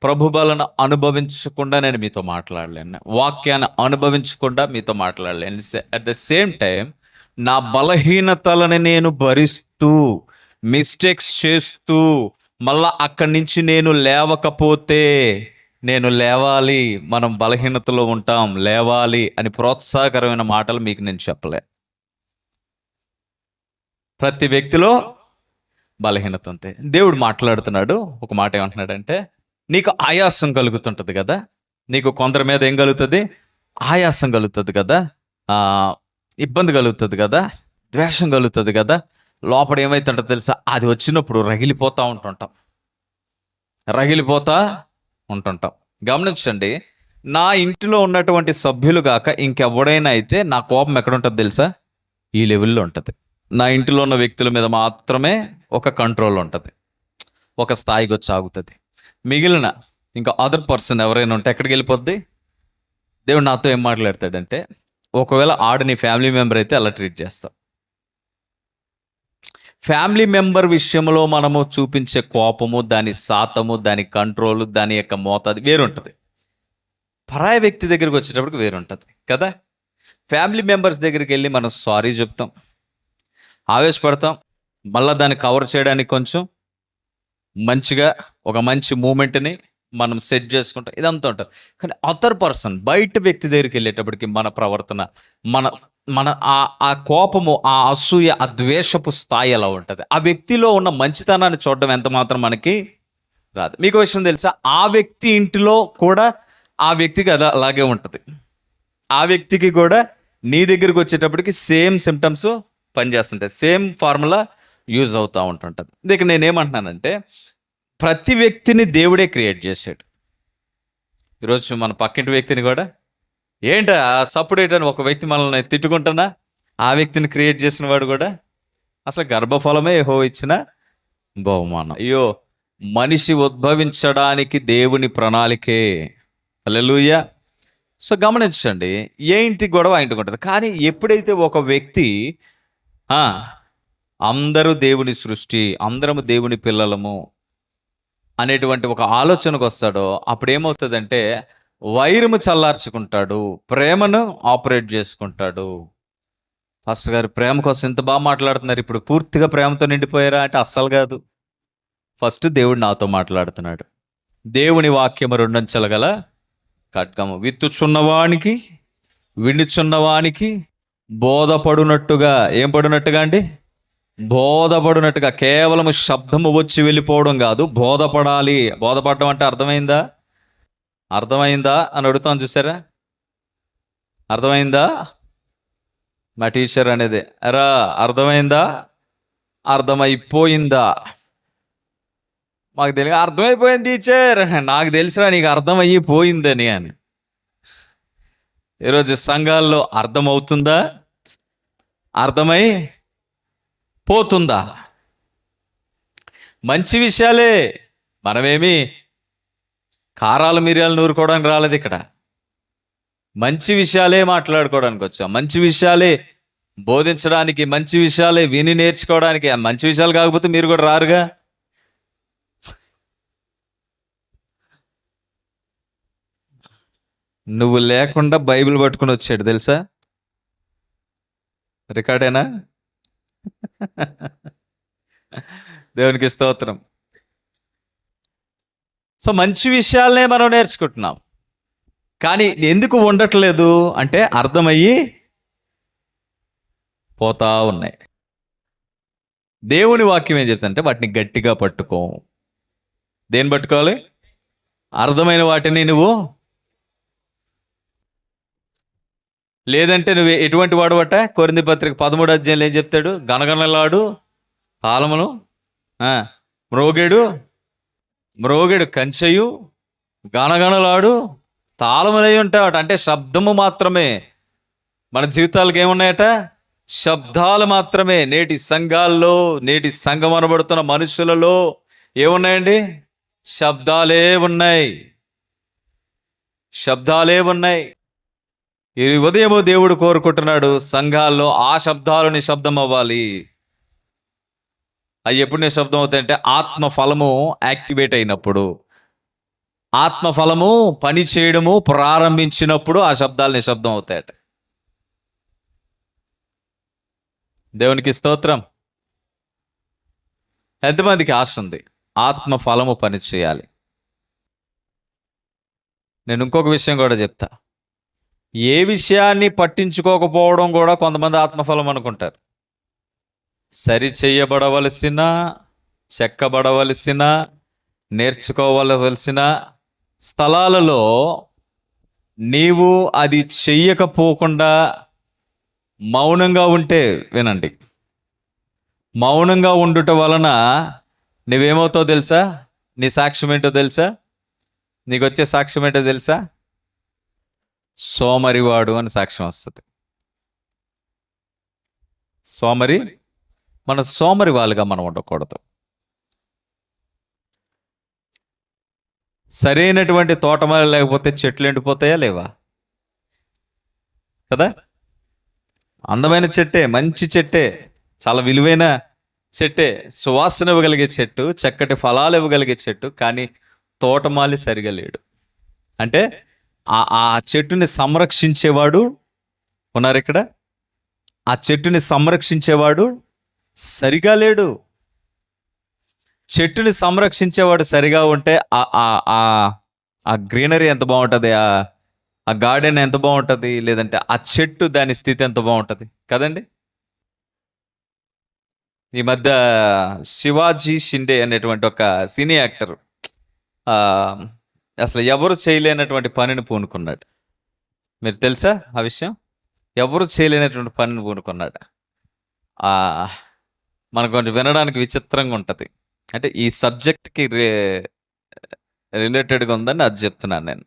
Speaker 1: ప్రభు బలను అనుభవించకుండా నేను మీతో మాట్లాడలేను, వాక్యాన్ని అనుభవించకుండా మీతో మాట్లాడలేను. అట్ ద సేమ్ టైం నా బలహీనతలని నేను భరిస్తూ, మిస్టేక్స్ చేస్తూ, మళ్ళా అక్కడి నుంచి నేను లేవకపోతే, నేను లేవాలి, మనం బలహీనతలో ఉంటాం, లేవాలి అని ప్రోత్సాహకరమైన మాటలు మీకు నేను చెప్పలే. ప్రతి వ్యక్తిలో బలహీనత అంతే. దేవుడు మాట్లాడుతున్నాడు. ఒక మాట ఏమంటున్నాడంటే, నీకు ఆయాసం కలుగుతుంటుంది కదా, నీకు కొందరి మీద ఏం కలుగుతుంది? ఆయాసం కలుగుతుంది కదా, ఇబ్బంది కలుగుతుంది కదా, ద్వేషం కలుగుతుంది కదా. లోపల ఏమైతుంటో తెలుసా? అది వచ్చినప్పుడు రగిలిపోతూ ఉంటుంటాం. గమనించండి, నా ఇంటిలో ఉన్నటువంటి సభ్యులు కాక ఇంకెవడైనా అయితే నా కోపం ఎక్కడ ఉంటుంది తెలుసా? ఈ లెవెల్లో ఉంటుంది. నా ఇంటిలో ఉన్న వ్యక్తుల మీద మాత్రమే ఒక కంట్రోల్ ఉంటుంది, ఒక స్థాయికి వచ్చి ఆగుతుంది. మిగిలిన ఇంకా అదర్ పర్సన్ ఎవరైనా ఉంటే ఎక్కడికి వెళ్ళిపోద్ది? దేవుడు నాతో ఏం మాట్లాడతాడంటే, ఒకవేళ ఆడు నీ ఫ్యామిలీ మెంబర్ అయితే అలా ట్రీట్ చేస్తావు. ఫ్యామిలీ మెంబర్ విషయంలో మనము చూపించే కోపము, దాని శాతము, దాని కంట్రోల్, దాని యొక్క మోతాదు వేరుంటుంది. పరాయ వ్యక్తి దగ్గరికి వచ్చేటప్పటికి వేరుంటుంది కదా. ఫ్యామిలీ మెంబర్స్ దగ్గరికి వెళ్ళి మనం సారీ చెప్తాం, ఆవేశపడతాం, మళ్ళీ దాన్ని కవర్ చేయడానికి కొంచెం మంచిగా ఒక మంచి మూమెంట్ని మనం సెట్ చేసుకుంటాం, ఇదంతా ఉంటుంది. కానీ అదర్ పర్సన్, బయట వ్యక్తి దగ్గరికి వెళ్ళేటప్పటికి మన ప్రవర్తన, మన మన ఆ కోపము, ఆ అసూయ, ఆ ద్వేషపు స్థాయి ఎలా ఉంటుంది? ఆ వ్యక్తిలో ఉన్న మంచితనాన్ని చూడడం ఎంత మాత్రం మనకి రాదు. మీకు విషయం తెలుసా? ఆ వ్యక్తి ఇంటిలో కూడా ఆ వ్యక్తికి అది అలాగే ఉంటుంది. ఆ వ్యక్తికి కూడా నీ దగ్గరికి వచ్చేటప్పటికి సేమ్ సిమ్టమ్స్ పనిచేస్తుంటాయి. సేమ్ ఫార్ములా యూజ్ అవుతూ ఉంటుంటుంది. ఇక నేనేమంటున్నానంటే ప్రతి వ్యక్తిని దేవుడే క్రియేట్ చేశాడు. ఈరోజు మన పక్కింటి వ్యక్తిని కూడా ఏంట సప్పుడు ఏంటని ఒక వ్యక్తి మనల్ని తిట్టుకుంటున్నా ఆ వ్యక్తిని క్రియేట్ చేసిన వాడు కూడా అసలు గర్భఫలమే యెహోవా ఇచ్చిన బహుమానం. అయ్యో, మనిషి ఉద్భవించడానికి దేవుని ప్రణాళికే. హల్లెలూయా. సో గమనించండి, ఏ ఇంటి గొడవ ఆ ఇంటికి ఉంటుంది. కానీ ఎప్పుడైతే ఒక వ్యక్తి ఆ, అందరూ దేవుని సృష్టి, అందరము దేవుని పిల్లలము అనేటువంటి ఒక ఆలోచనకు వస్తాడో అప్పుడు ఏమవుతుందంటే వైరము చల్లార్చుకుంటాడు, ప్రేమను ఆపరేట్ చేసుకుంటాడు. ఫస్ట్ గారు ప్రేమ కోసం ఇంత బాగా మాట్లాడుతున్నారు, ఇప్పుడు పూర్తిగా ప్రేమతో నిండిపోయారా అంటే అస్సలు కాదు. ఫస్ట్ దేవుడు నాతో మాట్లాడుతున్నాడు. దేవుని వాక్యము రెండంచెల గల ఖడ్గము, విత్తుచున్నవానికి వినుచున్నవానికి బోధపడునట్టుగా. ఏం పడునట్టుగా అండి? బోధపడునట్టుగా. కేవలము శబ్దము వచ్చి వెళ్ళిపోవడం కాదు, బోధపడాలి. బోధపడడం అంటే అర్థమైందా? అర్థమైందా అని అడుగుతాను, చూసారా? అర్థమైందా? మా టీచర్ అనేది ఎరా అర్థమైందా, అర్థమైపోయిందా? మాకు తెలియదు. అర్థమైపోయింది టీచర్. నాకు తెలిసినా నీకు అర్థమైపోయిందని అని. ఈరోజు సంఘాల్లో అర్థమవుతుందా, అర్థమై పోతుందా? మంచి విషయాలే, మనమేమి కారాలు మిరియాలు నూరుకోవడానికి రాలేదు ఇక్కడ. మంచి విషయాలే మాట్లాడుకోవడానికి వచ్చాం, మంచి విషయాలే బోధించడానికి, మంచి విషయాలే విని నేర్చుకోవడానికి. మంచి విషయాలు కాకపోతే మీరు కూడా రారుగా. నువ్వు లేకుండా బైబిల్ పట్టుకుని వచ్చాడు తెలుసా? రికార్డేనా? దేవునికి స్తోత్రం. సో మంచి విషయాలనే మనం నేర్చుకుంటున్నాం, కానీ ఎందుకు ఉండట్లేదు అంటే అర్థమయ్యి పోతా ఉన్నాయి. దేవుని వాక్యం ఏం చెప్తుందంటే వాటిని గట్టిగా పట్టుకో. దేన్ని పట్టుకోవాలి? అర్థమైన వాటిని నువ్వు. లేదంటే నువ్వు ఎటువంటి వాడువట? కొరింథీ పత్రిక 13వ అధ్యాయంలో ఏం చెప్తాడు? గనగనలాడు తాళమును మ్రోగేడు కంచెయు గనగనలాడు తాళములై ఉంటాయట. అంటే శబ్దము మాత్రమే. మన జీవితాలకు ఏమున్నాయట? శబ్దాలు మాత్రమే. నేటి సంఘాల్లో, నేటి సంఘం అనబడుతున్న మనుషులలో ఏమున్నాయండి? శబ్దాలే ఉన్నాయి, శబ్దాలే ఉన్నాయి. ఈ ఉదయము దేవుడు కోరుకుంటున్నాడు సంఘాల్లో ఆ శబ్దాలు నిశ్శబ్దం అవ్వాలి. అవి ఎప్పుడు నిశ్శబ్దం అవుతాయంటే ఆత్మ ఫలము యాక్టివేట్ అయినప్పుడు, ఆత్మ ఫలము పని చేయడము ప్రారంభించినప్పుడు ఆ శబ్దాలు నిశ్శబ్దం అవుతాయట. దేవునికి స్తోత్రం. ఎంతమందికి ఆశ ఉంది ఆత్మ ఫలము పని చేయాలి? నేను ఇంకొక విషయం కూడా చెప్తా. ఏ విషయాన్ని పట్టించుకోకపోవడం కూడా కొంతమంది ఆత్మఫలం అనుకుంటారు. సరి చేయబడవలసిన, చెక్కబడవలసిన, నేర్చుకోవలసిన స్థలాలలో నీవు అది చెయ్యకపోకుండా మౌనంగా ఉంటే, వినండి, మౌనంగా ఉండుట వలన నువ్వేమవుతావు తెలుసా? నీ సాక్ష్యం ఏంటో తెలుసా? నీకు వచ్చే సాక్ష్యం ఏంటో తెలుసా? సోమరివాడు అని సాక్ష్యం వస్తుంది. మన సోమరి వాళ్ళుగా మనం ఉండకూడదు. సరైనటువంటి తోటమాల లేకపోతే చెట్లు ఎండిపోతాయా లేవా? కదా? అందమైన చెట్టే, మంచి చెట్టే, చాలా విలువైన చెట్టే, సువాసన ఇవ్వగలిగే చెట్టు, చక్కటి ఫలాలు ఇవ్వగలిగే చెట్టు, కానీ తోటమాలి సరిగా లేడు. అంటే ఆ చెట్టుని సంరక్షించేవాడు ఉన్నారు ఇక్కడ. ఆ చెట్టుని సంరక్షించేవాడు సరిగా లేడు. చెట్టుని సంరక్షించేవాడు సరిగా ఉంటే ఆ గ్రీనరీ ఎంత బాగుంటుంది, ఆ గార్డెన్ ఎంత బాగుంటుంది, లేదంటే ఆ చెట్టు దాని స్థితి ఎంత బాగుంటుంది కదండి. ఈ మధ్య శివాజీ షిండే అనేటువంటి ఒక సినీ యాక్టర్ అసలు ఎవరు చేయలేనటువంటి పనిని పూనుకున్నాడు. మీరు తెలుసా ఆ విషయం? ఎవరు చేయలేనటువంటి పనిని పూనుకున్నాడు. ఆ, మనకు కొంచెం వినడానికి విచిత్రంగా ఉంటుంది. అంటే ఈ సబ్జెక్ట్కి రిలేటెడ్గా ఉందని అది చెప్తున్నాను నేను.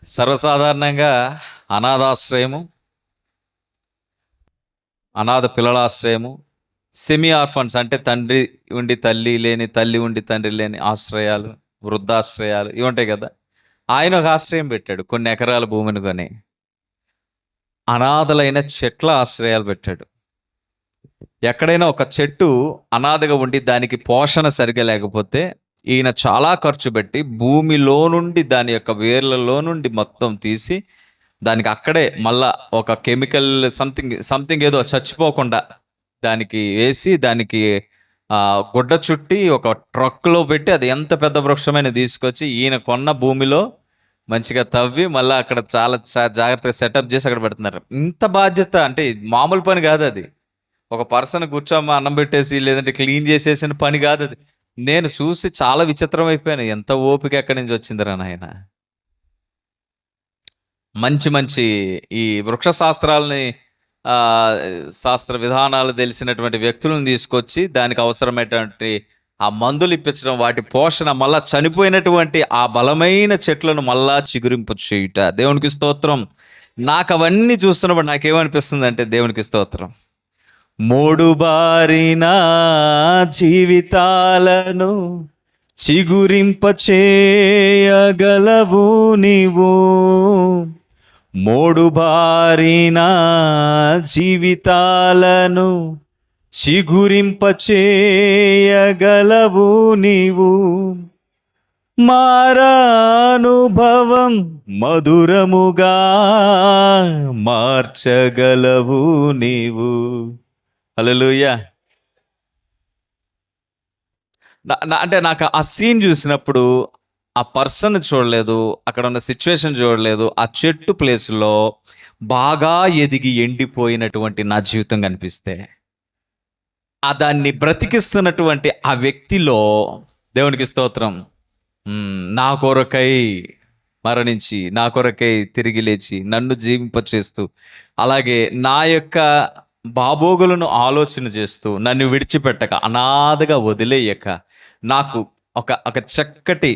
Speaker 1: సర్వసాధారణంగా అనాథాశ్రయము, అనాథ పిల్లలాశ్రయము, సెమీ ఆర్ఫన్స్ అంటే తండ్రి ఉండి తల్లి లేని, తల్లి ఉండి తండ్రి లేని ఆశ్రయాలు, వృద్ధాశ్రయాలు ఇవి ఉంటాయి కదా. ఆయన ఒక ఆశ్రయం పెట్టాడు, కొన్ని ఎకరాల భూమిని కొని అనాథలైన చెట్ల ఆశ్రయాలు పెట్టాడు. ఎక్కడైనా ఒక చెట్టు అనాథగా ఉండి దానికి పోషణ సరిగా లేకపోతే ఈయన చాలా ఖర్చు పెట్టి భూమిలో నుండి దాని యొక్క వేర్లలో నుండి మొత్తం తీసి దానికి అక్కడే మళ్ళా ఒక కెమికల్ సంథింగ్ సంథింగ్ ఏదో చచ్చిపోకుండా దానికి వేసి దానికి గుడ్డ చుట్టి ఒక ట్రక్లో పెట్టి అది ఎంత పెద్ద వృక్షమైన తీసుకొచ్చి ఈయన కొన్న భూమిలో మంచిగా తవ్వి మళ్ళీ అక్కడ చాలా జాగ్రత్తగా సెటప్ చేసి అక్కడ పెడుతున్నారు. ఇంత బాధ్యత అంటే మామూలు పని కాదు అది. ఒక పర్సన్ కూర్చోమ్మా అన్నం పెట్టేసి లేదంటే క్లీన్ చేసేసిన పని కాదు అది. నేను చూసి చాలా విచిత్రం అయిపోయాను. ఎంత ఓపిక ఎక్కడి నుంచి వచ్చిందిరా నాయన. మంచి మంచి ఈ వృక్ష శాస్త్రాలని శాస్త్ర విధానాలు తెలిసినటువంటి వ్యక్తులను తీసుకొచ్చి దానికి అవసరమైనటువంటి ఆ మందులు ఇప్పించడం, వాటి పోషణ, మళ్ళా చనిపోయినటువంటి ఆ బలమైన చెట్లను మళ్ళా చిగురింపు చేయుట. దేవునికి స్తోత్రం. నాకు అవన్నీ చూస్తున్నప్పుడు నాకేమనిపిస్తుంది అంటే, దేవునికి స్తోత్రం, మూడు బారిన జీవితాలను చిగురింపచేయగలవు నీవు. మూడు బారిన జీవితాలను చిగురింపచేయగలవు నీవు. మారానుభవం మధురముగా మార్చగలవు నీవు. హల్లెలూయా. అంటే నాకు ఆ సీన్ చూసినప్పుడు ఆ పర్సన్ చూడలేదు, అక్కడ ఉన్న సిచ్యువేషన్ చూడలేదు, ఆ చెట్టు ప్లేస్లో బాగా ఎదిగి ఎండిపోయినటువంటి నా జీవితం కనిపిస్తే ఆ దాన్ని బ్రతికిస్తున్నటువంటి ఆ వ్యక్తిలో దేవునికి స్తోత్రం, నా కొరకై మరణించి నా కొరకై తిరిగి లేచి నన్ను జీవింపచేస్తూ అలాగే నా యొక్క బాబోగులను ఆలోచన చేస్తూ నన్ను విడిచిపెట్టక అనాథగా వదిలేయక నాకు ఒక ఒక చక్కటి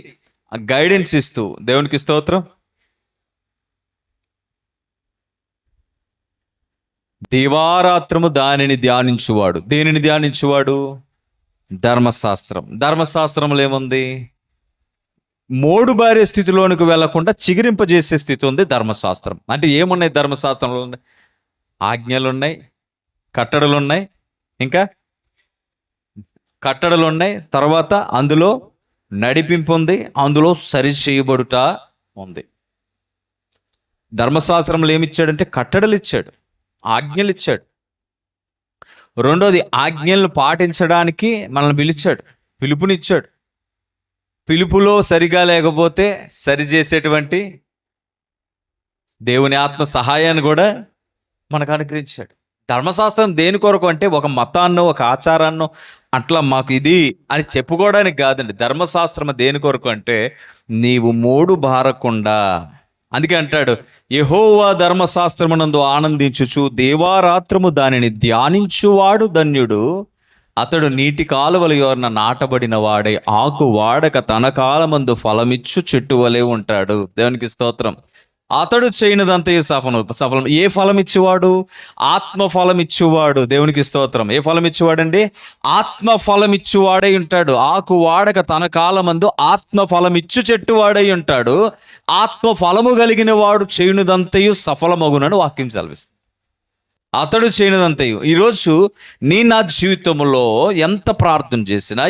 Speaker 1: గైడెన్స్ ఇస్తూ దేవునికి స్తోత్రం. దివారాత్రము దానిని ధ్యానించువాడు. దేనిని ధ్యానించువాడు? ధర్మశాస్త్రం. ధర్మశాస్త్రంలో ఏముంది? మోడు బారే స్థితిలోనికి వెళ్లకుండా చిగురింపజేసే స్థితి ఉంది ధర్మశాస్త్రం. అంటే ఏమున్నాయి ధర్మశాస్త్రంలో? ఆజ్ఞలున్నాయి, కట్టడలున్నాయి, ఇంకా కట్టడలున్నాయి, తర్వాత అందులో నడిపింపు ఉంది, అందులో సరి చేయబడుట ఉంది. ధర్మశాస్త్రంలో ఏమిచ్చాడంటే కట్టడలు ఇచ్చాడు, ఆజ్ఞలు ఇచ్చాడు. రెండోది ఆజ్ఞలను పాటించడానికి మనల్ని పిలిచాడు, పిలుపునిచ్చాడు. పిలుపులో సరిగా లేకపోతే సరిచేసేటువంటి దేవుని ఆత్మ సహాయాన్ని కూడా మనకు అనుగ్రహించాడు. ధర్మశాస్త్రం దేని కొరకు అంటే ఒక మతాన్నో ఒక ఆచారాన్నో అట్లా మాకు ఇది అని చెప్పుకోవడానికి కాదండి. ధర్మశాస్త్రం దేని కొరకు అంటే నీవు మోడు బారకుండా. అందుకే అంటాడు, యెహోవా ధర్మశాస్త్రమునందు ఆనందించుచు దేవారాత్రము దానిని ధ్యానించువాడు ధన్యుడు. అతడు నీటి కాలువల యొర్న నాటబడిన వాడై ఆకు వాడక తన కాలమందు ఫలమిచ్చు చెట్టు వలె ఉంటాడు. దేవునికి స్తోత్రం. అతడు చేయనిదంతయు సఫలం. ఏ ఫలం ఇచ్చేవాడు? ఆత్మ ఫలం ఇచ్చేవాడు. దేవునికి స్తోత్రం. ఏ ఫలం ఇచ్చేవాడండి? ఆత్మ ఫలం ఇచ్చేవాడై ఉంటాడు. ఆకు వాడక తన కాలమందు ఆత్మ ఫలం ఇచ్చు చెట్టు వాడై ఉంటాడు. ఆత్మ ఫలము కలిగిన వాడు చేయనిదంతయు సఫలమగునని వాక్యం సెలవిస్తుంది. అతడు చేయనిదంతయు. ఈరోజు నా జీవితంలో ఎంత ప్రార్థన చేసినా,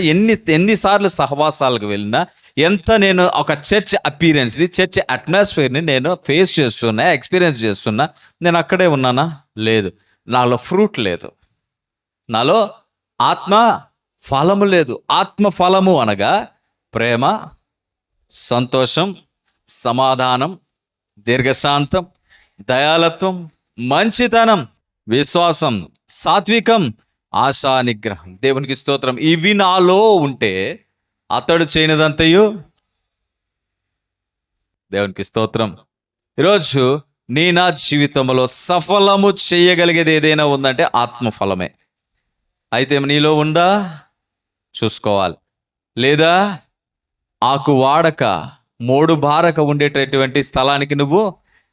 Speaker 1: ఎన్నిసార్లు సహవాసాలకు వెళ్ళినా, ఎంత నేను ఒక చర్చ్ అపీరెన్స్ని, చర్చ్ అట్మాస్ఫియర్ని నేను ఫేస్ చేస్తున్నా, ఎక్స్పీరియన్స్ చేస్తున్నా, నేను అక్కడే ఉన్నానా? లేదు. నాలో ఫ్రూట్ లేదు, నాలో ఆత్మ ఫలము లేదు. ఆత్మ ఫలము అనగా ప్రేమ, సంతోషం, సమాధానం, దీర్ఘశాంతం, దయాలత్వం, మంచితనం, విశ్వాసం, సాత్వికం, ఆశా నిగ్రహం. దేవునికి స్తోత్రం. ఇవి నాలో ఉంటే అతడు చేయనిదంతయు. దేవునికి స్తోత్రం. ఈరోజు నీ నా జీవితంలో సఫలము చేయగలిగేది ఏదైనా ఉందంటే ఆత్మఫలమే. అయితే నీలో ఉందా చూసుకోవాలి. లేదా ఆకు వాడక మోడు బారక ఉండేటటువంటి స్థలానికి నువ్వు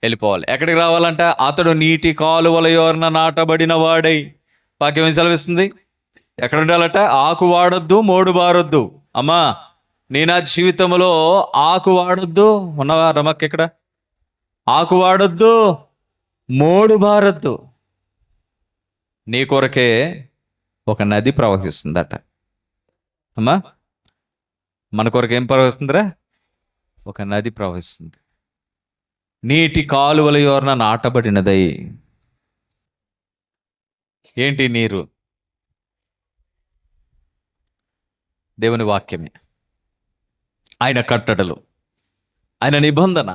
Speaker 1: వెళ్ళిపోవాలి. ఎక్కడికి రావాలంట? అతడు నీటి కాలువల యోరన నాటబడిన వాడై. వాక్యం ఏం సెలవిస్తుంది? ఎక్కడ ఉండాలట? ఆకు వాడొద్దు, మోడు బారొద్దు. అమ్మా, నీ నా జీవితంలో ఆకు వాడొద్దు. ఉన్నవా రమక్? ఇక్కడ ఆకు వాడొద్దు, మోడు బారొద్దు. నీ కొరకే ఒక నది ప్రవహిస్తుందట. అమ్మా, మన కొరకు ఏం ప్రవహిస్తుందిరా? ఒక నది ప్రవహిస్తుంది. నీటి కాలువల యోరన నాటబడినదై. ఏంటి నీరు? దేవుని వాక్యమే, ఆయన కట్టడలు, ఆయన నిబంధన,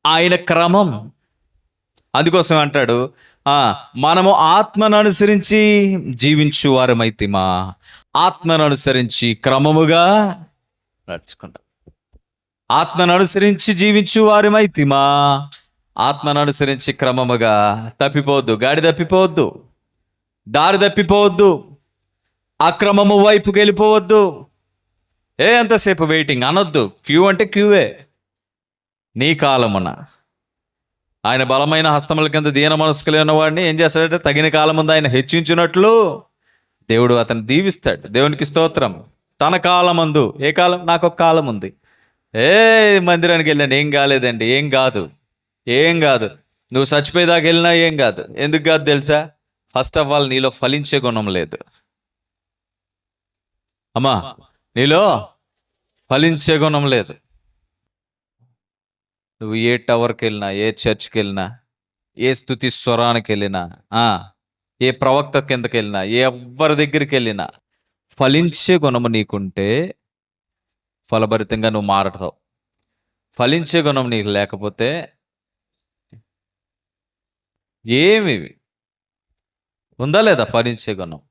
Speaker 1: ఆయన క్రమం. అందుకోసం అంటాడు, మనము ఆత్మను అనుసరించి జీవించు వారమైతిమా, ఆత్మను అనుసరించి క్రమముగా నడుచుకుంటాం. ఆత్మను అనుసరించి జీవించు వారమైతిమా, ఆత్మను అనుసరించి క్రమముగా. తప్పిపోవద్దు, గాడి తప్పిపోవద్దు, దారి తప్పిపోవద్దు, అక్రమము వైపుకి వెళ్ళిపోవద్దు. ఎంతసేపు వెయిటింగ్ అనొద్దు. క్యూ అంటే క్యూవే. నీ కాలమున ఆయన బలమైన హస్తముల కింద దీన మనస్సు కలిగిన వాడిని ఏం చేస్తాడంటే తగిన కాలం ముందు ఆయన హెచ్చించినట్లు దేవుడు అతను దీవిస్తాడు. దేవునికి స్తోత్రం. తన కాలమందు. ఏ కాలం? నాకు ఒక కాలం ఉంది. మందిరానికి వెళ్ళాను, ఏం కాలేదండి. ఏం కాదు, ఏం కాదు. నువ్వు చచ్చిపోయేదాకా వెళ్ళినా ఏం కాదు. ఎందుకు కాదు తెలుసా? ఫస్ట్ ఆఫ్ ఆల్ నీలో ఫలించే గుణం లేదు. అమ్మా, నీలో ఫలించే గుణం లేదు. నువ్వు ఏ టవర్కి వెళ్ళినా, ఏ చర్చ్కి వెళ్ళినా, ఏ స్తుతి స్వరానికి వెళ్ళినా, ఏ ప్రవక్త కిందకి వెళ్ళినా, ఎవరి దగ్గరికి వెళ్ళినా ఫలించే గుణము నీకుంటే ఫలభరితంగా నువ్వు మారతావు. ఫలించే గుణం నీకు లేకపోతే ఏమి ఉందా లేదా? ఫలించే గుణం.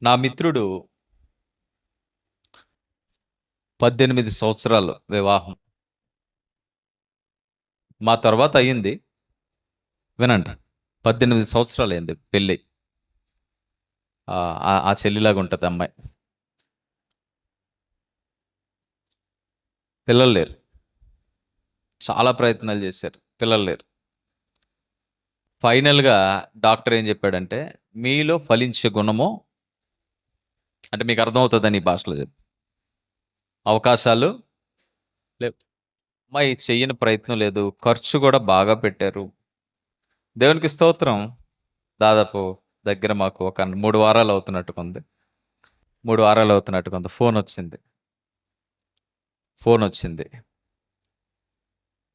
Speaker 1: నా మిత్రుడు 18 సంవత్సరాలు వివాహం. మా తర్వాత అయ్యింది. వినండి, 18 సంవత్సరాలు అయింది పెళ్ళి. ఆ చెల్లిలాగా ఉంటుంది అమ్మాయి. పిల్లలు లేరు. చాలా ప్రయత్నాలు చేశారు, పిల్లలు లేరు. ఫైనల్గా డాక్టర్ ఏం చెప్పాడంటే, మీలో ఫలించే గుణము అంటే మీకు అర్థమవుతుందని ఈ భాషలో చెప్పి అవకాశాలు లేవు. అమ్మాయి చెయ్యని ప్రయత్నం లేదు, ఖర్చు కూడా బాగా పెట్టారు. దేవునికి స్తోత్రం. దాదాపు దగ్గర మాకు ఒక 3 వారాలు అవుతున్నట్టుకుంది. 3 వారాలు అవుతున్నట్టుకుంది. ఫోన్ వచ్చింది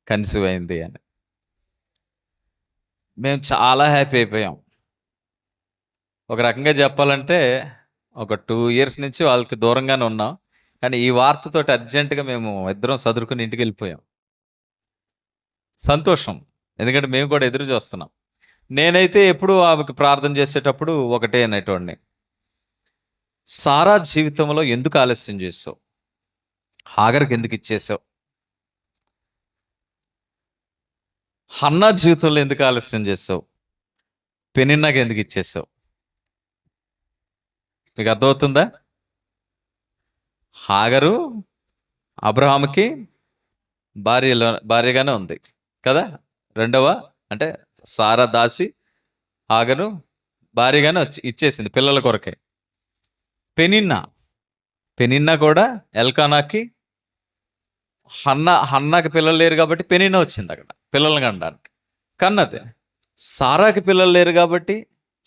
Speaker 1: కన్సీవ్ అయింది అని. మేము చాలా హ్యాపీ అయిపోయాం. ఒక రకంగా చెప్పాలంటే ఒక 2 ఇయర్స్ నుంచి వాళ్ళకి దూరంగానే ఉన్నాం. కానీ ఈ వార్తతోటి అర్జెంటుగా మేము ఇద్దరం సదురుకుని ఇంటికి వెళ్ళిపోయాం. సంతోషం, ఎందుకంటే మేము కూడా ఎదురు చూస్తున్నాం. నేనైతే ఎప్పుడు ఆమెకు ప్రార్థన చేసేటప్పుడు ఒకటే అనేటోడిని, సారా జీవితంలో ఎందుకు ఆలస్యం చేసావు? హాగర్కి ఎందుకు ఇచ్చేసావు? హన్నా జీవితంలో ఎందుకు ఆలస్యం చేసావు? పెనిన్నాకి ఎందుకు ఇచ్చేసావు? మీకు అర్థమవుతుందా? హాగరు అబ్రహాముకి భార్యగానే ఉంది కదా. రెండవ అంటే సారా దాసి హాగరు భార్యగానే ఇచ్చేసింది పిల్లల కొరకే. పెనిన్నా కూడా ఎల్కానాకి, హన్నాకి పిల్లలు లేరు కాబట్టి పెనిన్నా వచ్చింది అక్కడ పిల్లల్ని కనడానికి. కన్నది. సారాకి పిల్లలు లేరు కాబట్టి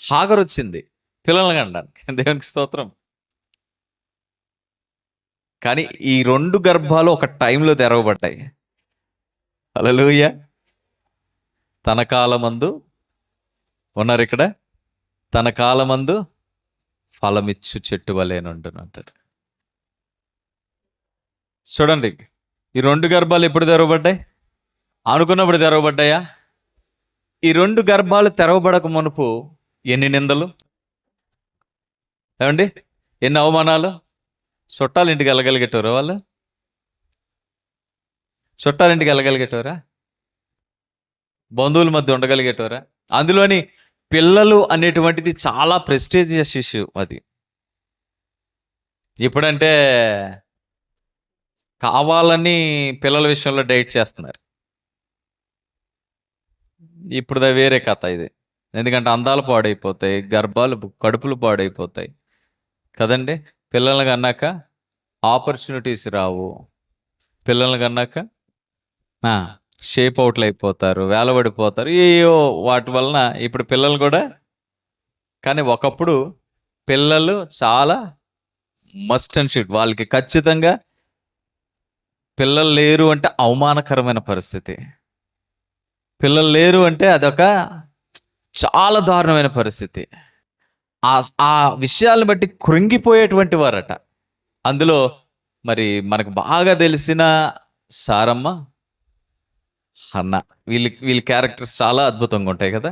Speaker 1: హాగర్ వచ్చింది పిల్లల్ని కనడానికి. దేవునికి స్తోత్రం. కానీ ఈ 2 గర్భాలు ఒక టైంలో తెరవబడ్డాయి. హల్లెలూయా. తన కాలమందు ఉన్నారు ఇక్కడ. తన కాలమందు ఫలమిచ్చు చెట్టు వలేనుండును అంటాడు. చూడండి, ఈ 2 గర్భాలు ఎప్పుడు తెరవబడ్డాయి? అనుకున్నప్పుడు తెరవబడ్డాయా? ఈ 2 గర్భాలు తెరవబడక మునుపు ఎన్ని నిందలు, ఏమండి, ఎన్ని అవమానాలు. చుట్టాలు ఇంటికి వెళ్ళగలిగేటారు వాళ్ళు. చుట్టాలింటికి వెళ్ళగలిగేటోరా? బంధువుల మధ్య ఉండగలిగేటోరా? అందులోని పిల్లలు అనేటువంటిది చాలా ప్రెస్టీజియస్ ఇష్యూ అది. ఇప్పుడంటే కావాలని పిల్లల విషయంలో డైట్ చేస్తున్నారు. ఇప్పుడుది వేరే కథ ఇది. ఎందుకంటే అందాలు పాడైపోతాయి, గర్భాలు కడుపులు పాడైపోతాయి కదండి. పిల్లల్ని కన్నాక ఆపర్చునిటీస్ రావు. పిల్లల్ని కన్నాక షేప్ అవుట్లు అయిపోతారు, వేలబడిపోతారు, ఏయో వాటి వలన ఇప్పుడు పిల్లలు కూడా. కానీ ఒకప్పుడు పిల్లలు చాలా మస్ట్ అండ్ షుడ్, వాళ్ళకి ఖచ్చితంగా పిల్లలు లేరు అంటే అవమానకరమైన పరిస్థితి. పిల్లలు లేరు అంటే అదొక చాలా దారుణమైన పరిస్థితి. ఆ విషయాలను బట్టి కృంగిపోయేటువంటి వారట. అందులో మరి మనకు బాగా తెలిసిన సారమ్మ, హన్న, వీళ్ళ క్యారెక్టర్స్ చాలా అద్భుతంగా ఉంటాయి కదా.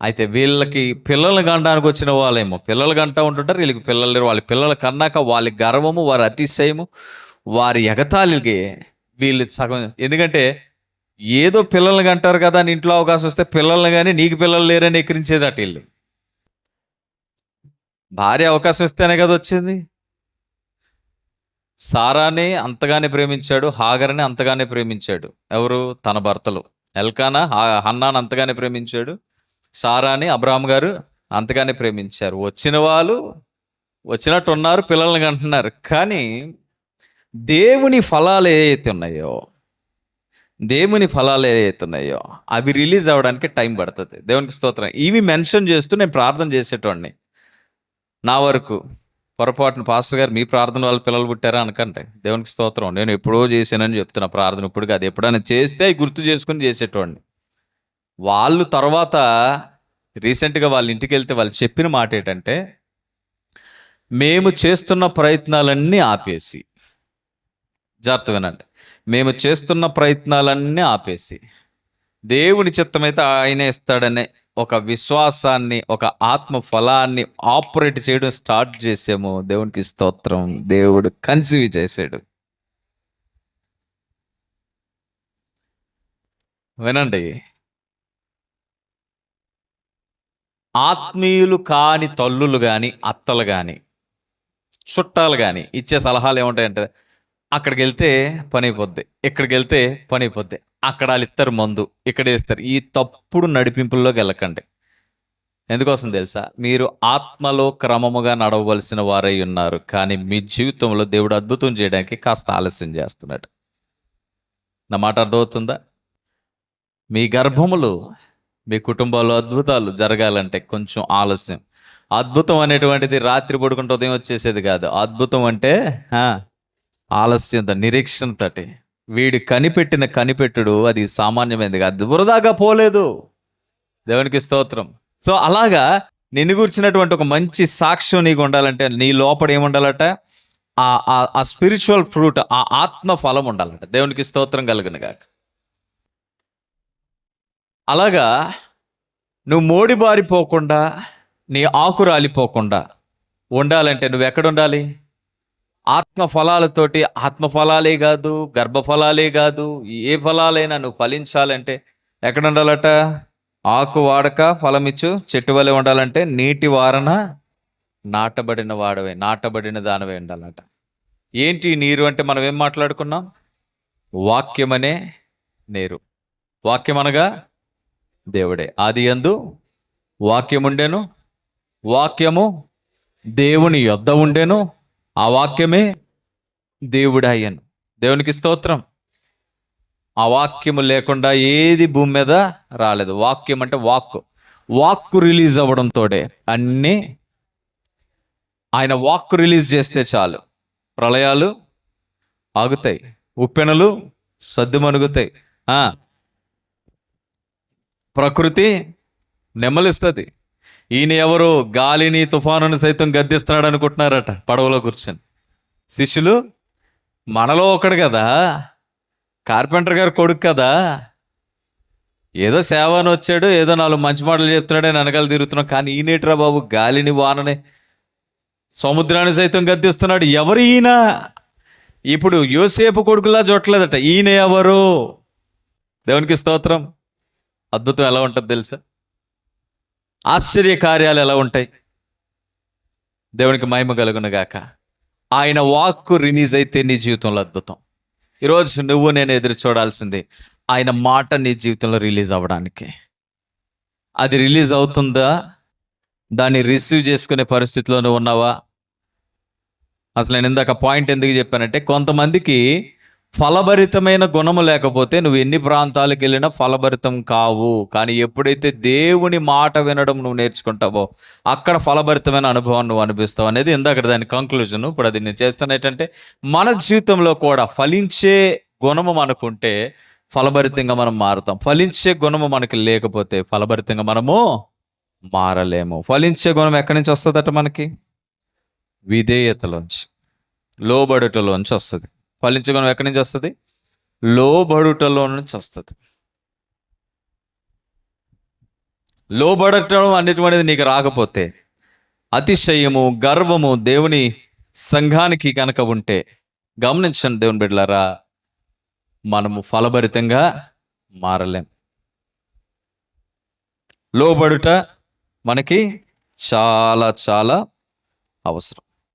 Speaker 1: అయితే వీళ్ళకి పిల్లల్ని గండానికి వచ్చిన వాళ్ళేమో పిల్లలు గంటా ఉంటుంటారు, వీళ్ళకి పిల్లలు లేరు. వాళ్ళ పిల్లల కన్నాక వాళ్ళ గర్వము, వారి అతిశయము, వారి ఎగతాళికి వీళ్ళు సగం. ఎందుకంటే ఏదో పిల్లల్ని కంటారు కదా అని ఇంట్లో అవకాశం వస్తే పిల్లల్ని కానీ నీకు పిల్లలు లేరని ఎక్కిరించేదట వీళ్ళు. భార్య అవకాశం ఇస్తేనే కదా వచ్చింది. సారాని అంతగానే ప్రేమించాడు, హాగర్ని అంతగానే ప్రేమించాడు. ఎవరు? తన భర్తలు. ఎల్కానా హన్నాను అంతగానే ప్రేమించాడు, సారాని అబ్రాహం గారు అంతగానే ప్రేమించారు. వచ్చిన వాళ్ళు వచ్చినట్టు ఉన్నారు, పిల్లల్ని కంటున్నారు. కానీ దేవుని ఫలాలు ఏవైతే ఉన్నాయో అవి రిలీజ్ అవ్వడానికి టైం పడుతుంది. దేవునికి స్తోత్రం. ఇవి మెన్షన్ చేస్తూ నేను ప్రార్థన చేసేటోడిని. నా వరకు పొరపాటున పాస్టర్ గారు మీ ప్రార్థన వాళ్ళ పిల్లలు పుట్టారా అనకంటే, దేవునికి స్తోత్రం, నేను ఎప్పుడో చేశానని చెప్తున్నా ప్రార్థన. ఇప్పుడు కాదు, ఎప్పుడైనా చేస్తే అవి గుర్తు చేసుకుని చేసేటోడిని. వాళ్ళు తర్వాత రీసెంట్గా వాళ్ళ ఇంటికి వెళ్తే వాళ్ళు చెప్పిన మాట ఏంటంటే, మేము చేస్తున్న ప్రయత్నాలన్నీ ఆపేసి, జాగ్రత్త వినండి, మేము చేస్తున్న ప్రయత్నాలన్నీ ఆపేసి దేవుని చిత్తమైతే ఆయనే ఇస్తాడనే ఒక విశ్వాసాన్ని, ఒక ఆత్మ ఫలాన్ని ఆపరేట్ చేయడం స్టార్ట్ చేసాము. దేవునికి స్తోత్రం. దేవుడు కన్సీవ్ చేశాడు. వినండి, ఆత్మీయులు కాని తల్లులు కానీ, అత్తలు కానీ, చుట్టాలు కానీ ఇచ్చే సలహాలు ఏముంటాయంటే, అక్కడికి వెళ్తే పని అయిపోద్ది, ఇక్కడికి వెళ్తే పని అయిపోద్ది, అక్కడ వాళ్ళు ఇస్తారు మందు, ఇక్కడ ఇస్తారు. ఈ తప్పుడు నడిపింపుల్లోకి వెళ్ళకండి. ఎందుకోసం తెలుసా? మీరు ఆత్మలో క్రమముగా నడవవలసిన వారై ఉన్నారు, కానీ మీ జీవితంలో దేవుడు అద్భుతం చేయడానికి కాస్త ఆలస్యం చేస్తున్నాడు. నా మాట అర్థమవుతుందా? మీ గర్భములు, మీ కుటుంబాల్లో అద్భుతాలు జరగాలంటే కొంచెం ఆలస్యం. అద్భుతం అనేటువంటిది రాత్రి పడుకుంటే ఉదయం వచ్చేసేది కాదు. అద్భుతం అంటే ఆలస్యంతో, నిరీక్షణతోటి. వీడు కనిపెట్టుడు అది సామాన్యమైనది కాదు, వృధాగా పోలేదు. దేవునికి స్తోత్రం. సో అలాగా నిన్ను గురించినటువంటి ఒక మంచి సాక్ష్యం నీకు ఉండాలంటే నీ లోపల ఏముండాలట? ఆ స్పిరిచువల్ ఫ్రూట్, ఆ ఆత్మ ఫలం ఉండాలట. దేవునికి స్తోత్రం కలుగునుగాక. అలాగా నువ్వు మోడిబారిపోకుండా, నీ ఆకు రాలిపోకుండా ఉండాలంటే నువ్వు ఎక్కడ ఉండాలి? ఆత్మ ఫలాలతోటి. ఆత్మ ఫలాలే కాదు, గర్భఫలాలే కాదు, ఏ ఫలాలైనా నువ్వు ఫలించాలంటే ఎక్కడ ఉండాలట? ఆకు వాడక ఫలమిచ్చు చెట్టు వలె ఉండాలంటే నీటి వారన నాటబడిన వాడవే, నాటబడిన దానవే ఉండాలట. ఏంటి నీరు అంటే? మనం ఏం మాట్లాడుకున్నాం? వాక్యమనే నీరు. వాక్యం అనగా దేవుడే. ఆది యందు వాక్యముండెను, వాక్యము దేవుని యొద్ద ఉండెను, ఆ వాక్యమే దేవుడయ్యను. దేవునికి స్తోత్రం. ఆ వాక్యము లేకుండా ఏది భూమి మీద రాలేదు. వాక్యం అంటే వాక్కు రిలీజ్ అవ్వడంతోనే అన్నీ. ఆయన వాక్కు రిలీజ్ చేస్తే చాలు, ప్రళయాలు ఆగుతాయి, ఉప్పెనలు సద్దుమణుగుతాయి, ప్రకృతి నెమ్మలిస్తుంది. ఈయన ఎవరు? గాలిని తుఫానుని సైతం గద్దిస్తున్నాడు అనుకుంటున్నారట పడవలో కూర్చొని. శిష్యులు, మనలో ఒకడు కదా, కార్పెంటర్ గారు కొడుకు కదా, ఏదో సేవ అని వచ్చాడు, ఏదో 4 మంచి మాటలు చెప్తున్నాడని వెనకాల తిరుగుతున్నాం, కానీ ఈయనేట్రా బాబు గాలిని వానని సముద్రాన్ని సైతం గద్దిస్తున్నాడు, ఎవరు ఈయన? ఇప్పుడు యోసేపు కొడుకులా చూడట్లేదట. ఈయన ఎవరు? దేవునికి స్తోత్రం. అద్భుతం ఎలా ఉంటుంది తెలుసా? ఆశ్చర్య కార్యాలు ఎలా ఉంటాయి? దేవునికి మహిమ కలుగును గాక. ఆయన వాక్కు రిలీజ్ అయితే నీ జీవితంలో అద్భుతం. ఈరోజు నువ్వు నేను ఎదురు చూడాల్సింది ఆయన మాట నీ జీవితంలో రిలీజ్ అవ్వడానికి. అది రిలీజ్ అవుతుందా? దాన్ని రిసీవ్ చేసుకునే పరిస్థితిలో నువ్వు ఉన్నావా? అసలు నేను ఇందాక పాయింట్ ఎందుకు చెప్పానంటే, కొంతమందికి ఫలభరితమైన గుణము లేకపోతే నువ్వు ఎన్ని ప్రాంతాలకు వెళ్ళినా ఫలభరితం కావు. కానీ ఎప్పుడైతే దేవుని మాట వినడం నువ్వు నేర్చుకుంటావో అక్కడ ఫలభరితమైన అనుభవం నువ్వు అనిపిస్తావు అనేది ఇందాక దాని కంక్లూజన్. ఇప్పుడు అది నేను చేస్తాను ఏంటంటే, మన జీవితంలో కూడా ఫలించే గుణము మనకుంటే ఫలభరితంగా మనం మారుతాం. ఫలించే గుణము మనకి లేకపోతే ఫలభరితంగా మనము మారలేము. ఫలించే గుణం ఎక్కడి నుంచి వస్తుందట? మనకి విధేయతలోంచి, లోబడుటలోంచి వస్తుంది. ఫలించే గుణం ఎక్కడి నుంచి వస్తుంది? లోబడుటలో నుంచి వస్తుంది. లోబడటం అనేటువంటిది నీకు రాకపోతే, అతిశయము, గర్వము దేవుని సంఘానికి కనుక ఉంటే, గమనించండి దేవుని బిడ్డలారా, మనము ఫలభరితంగా మారలేం. లోబడుట మనకి చాలా చాలా అవసరం.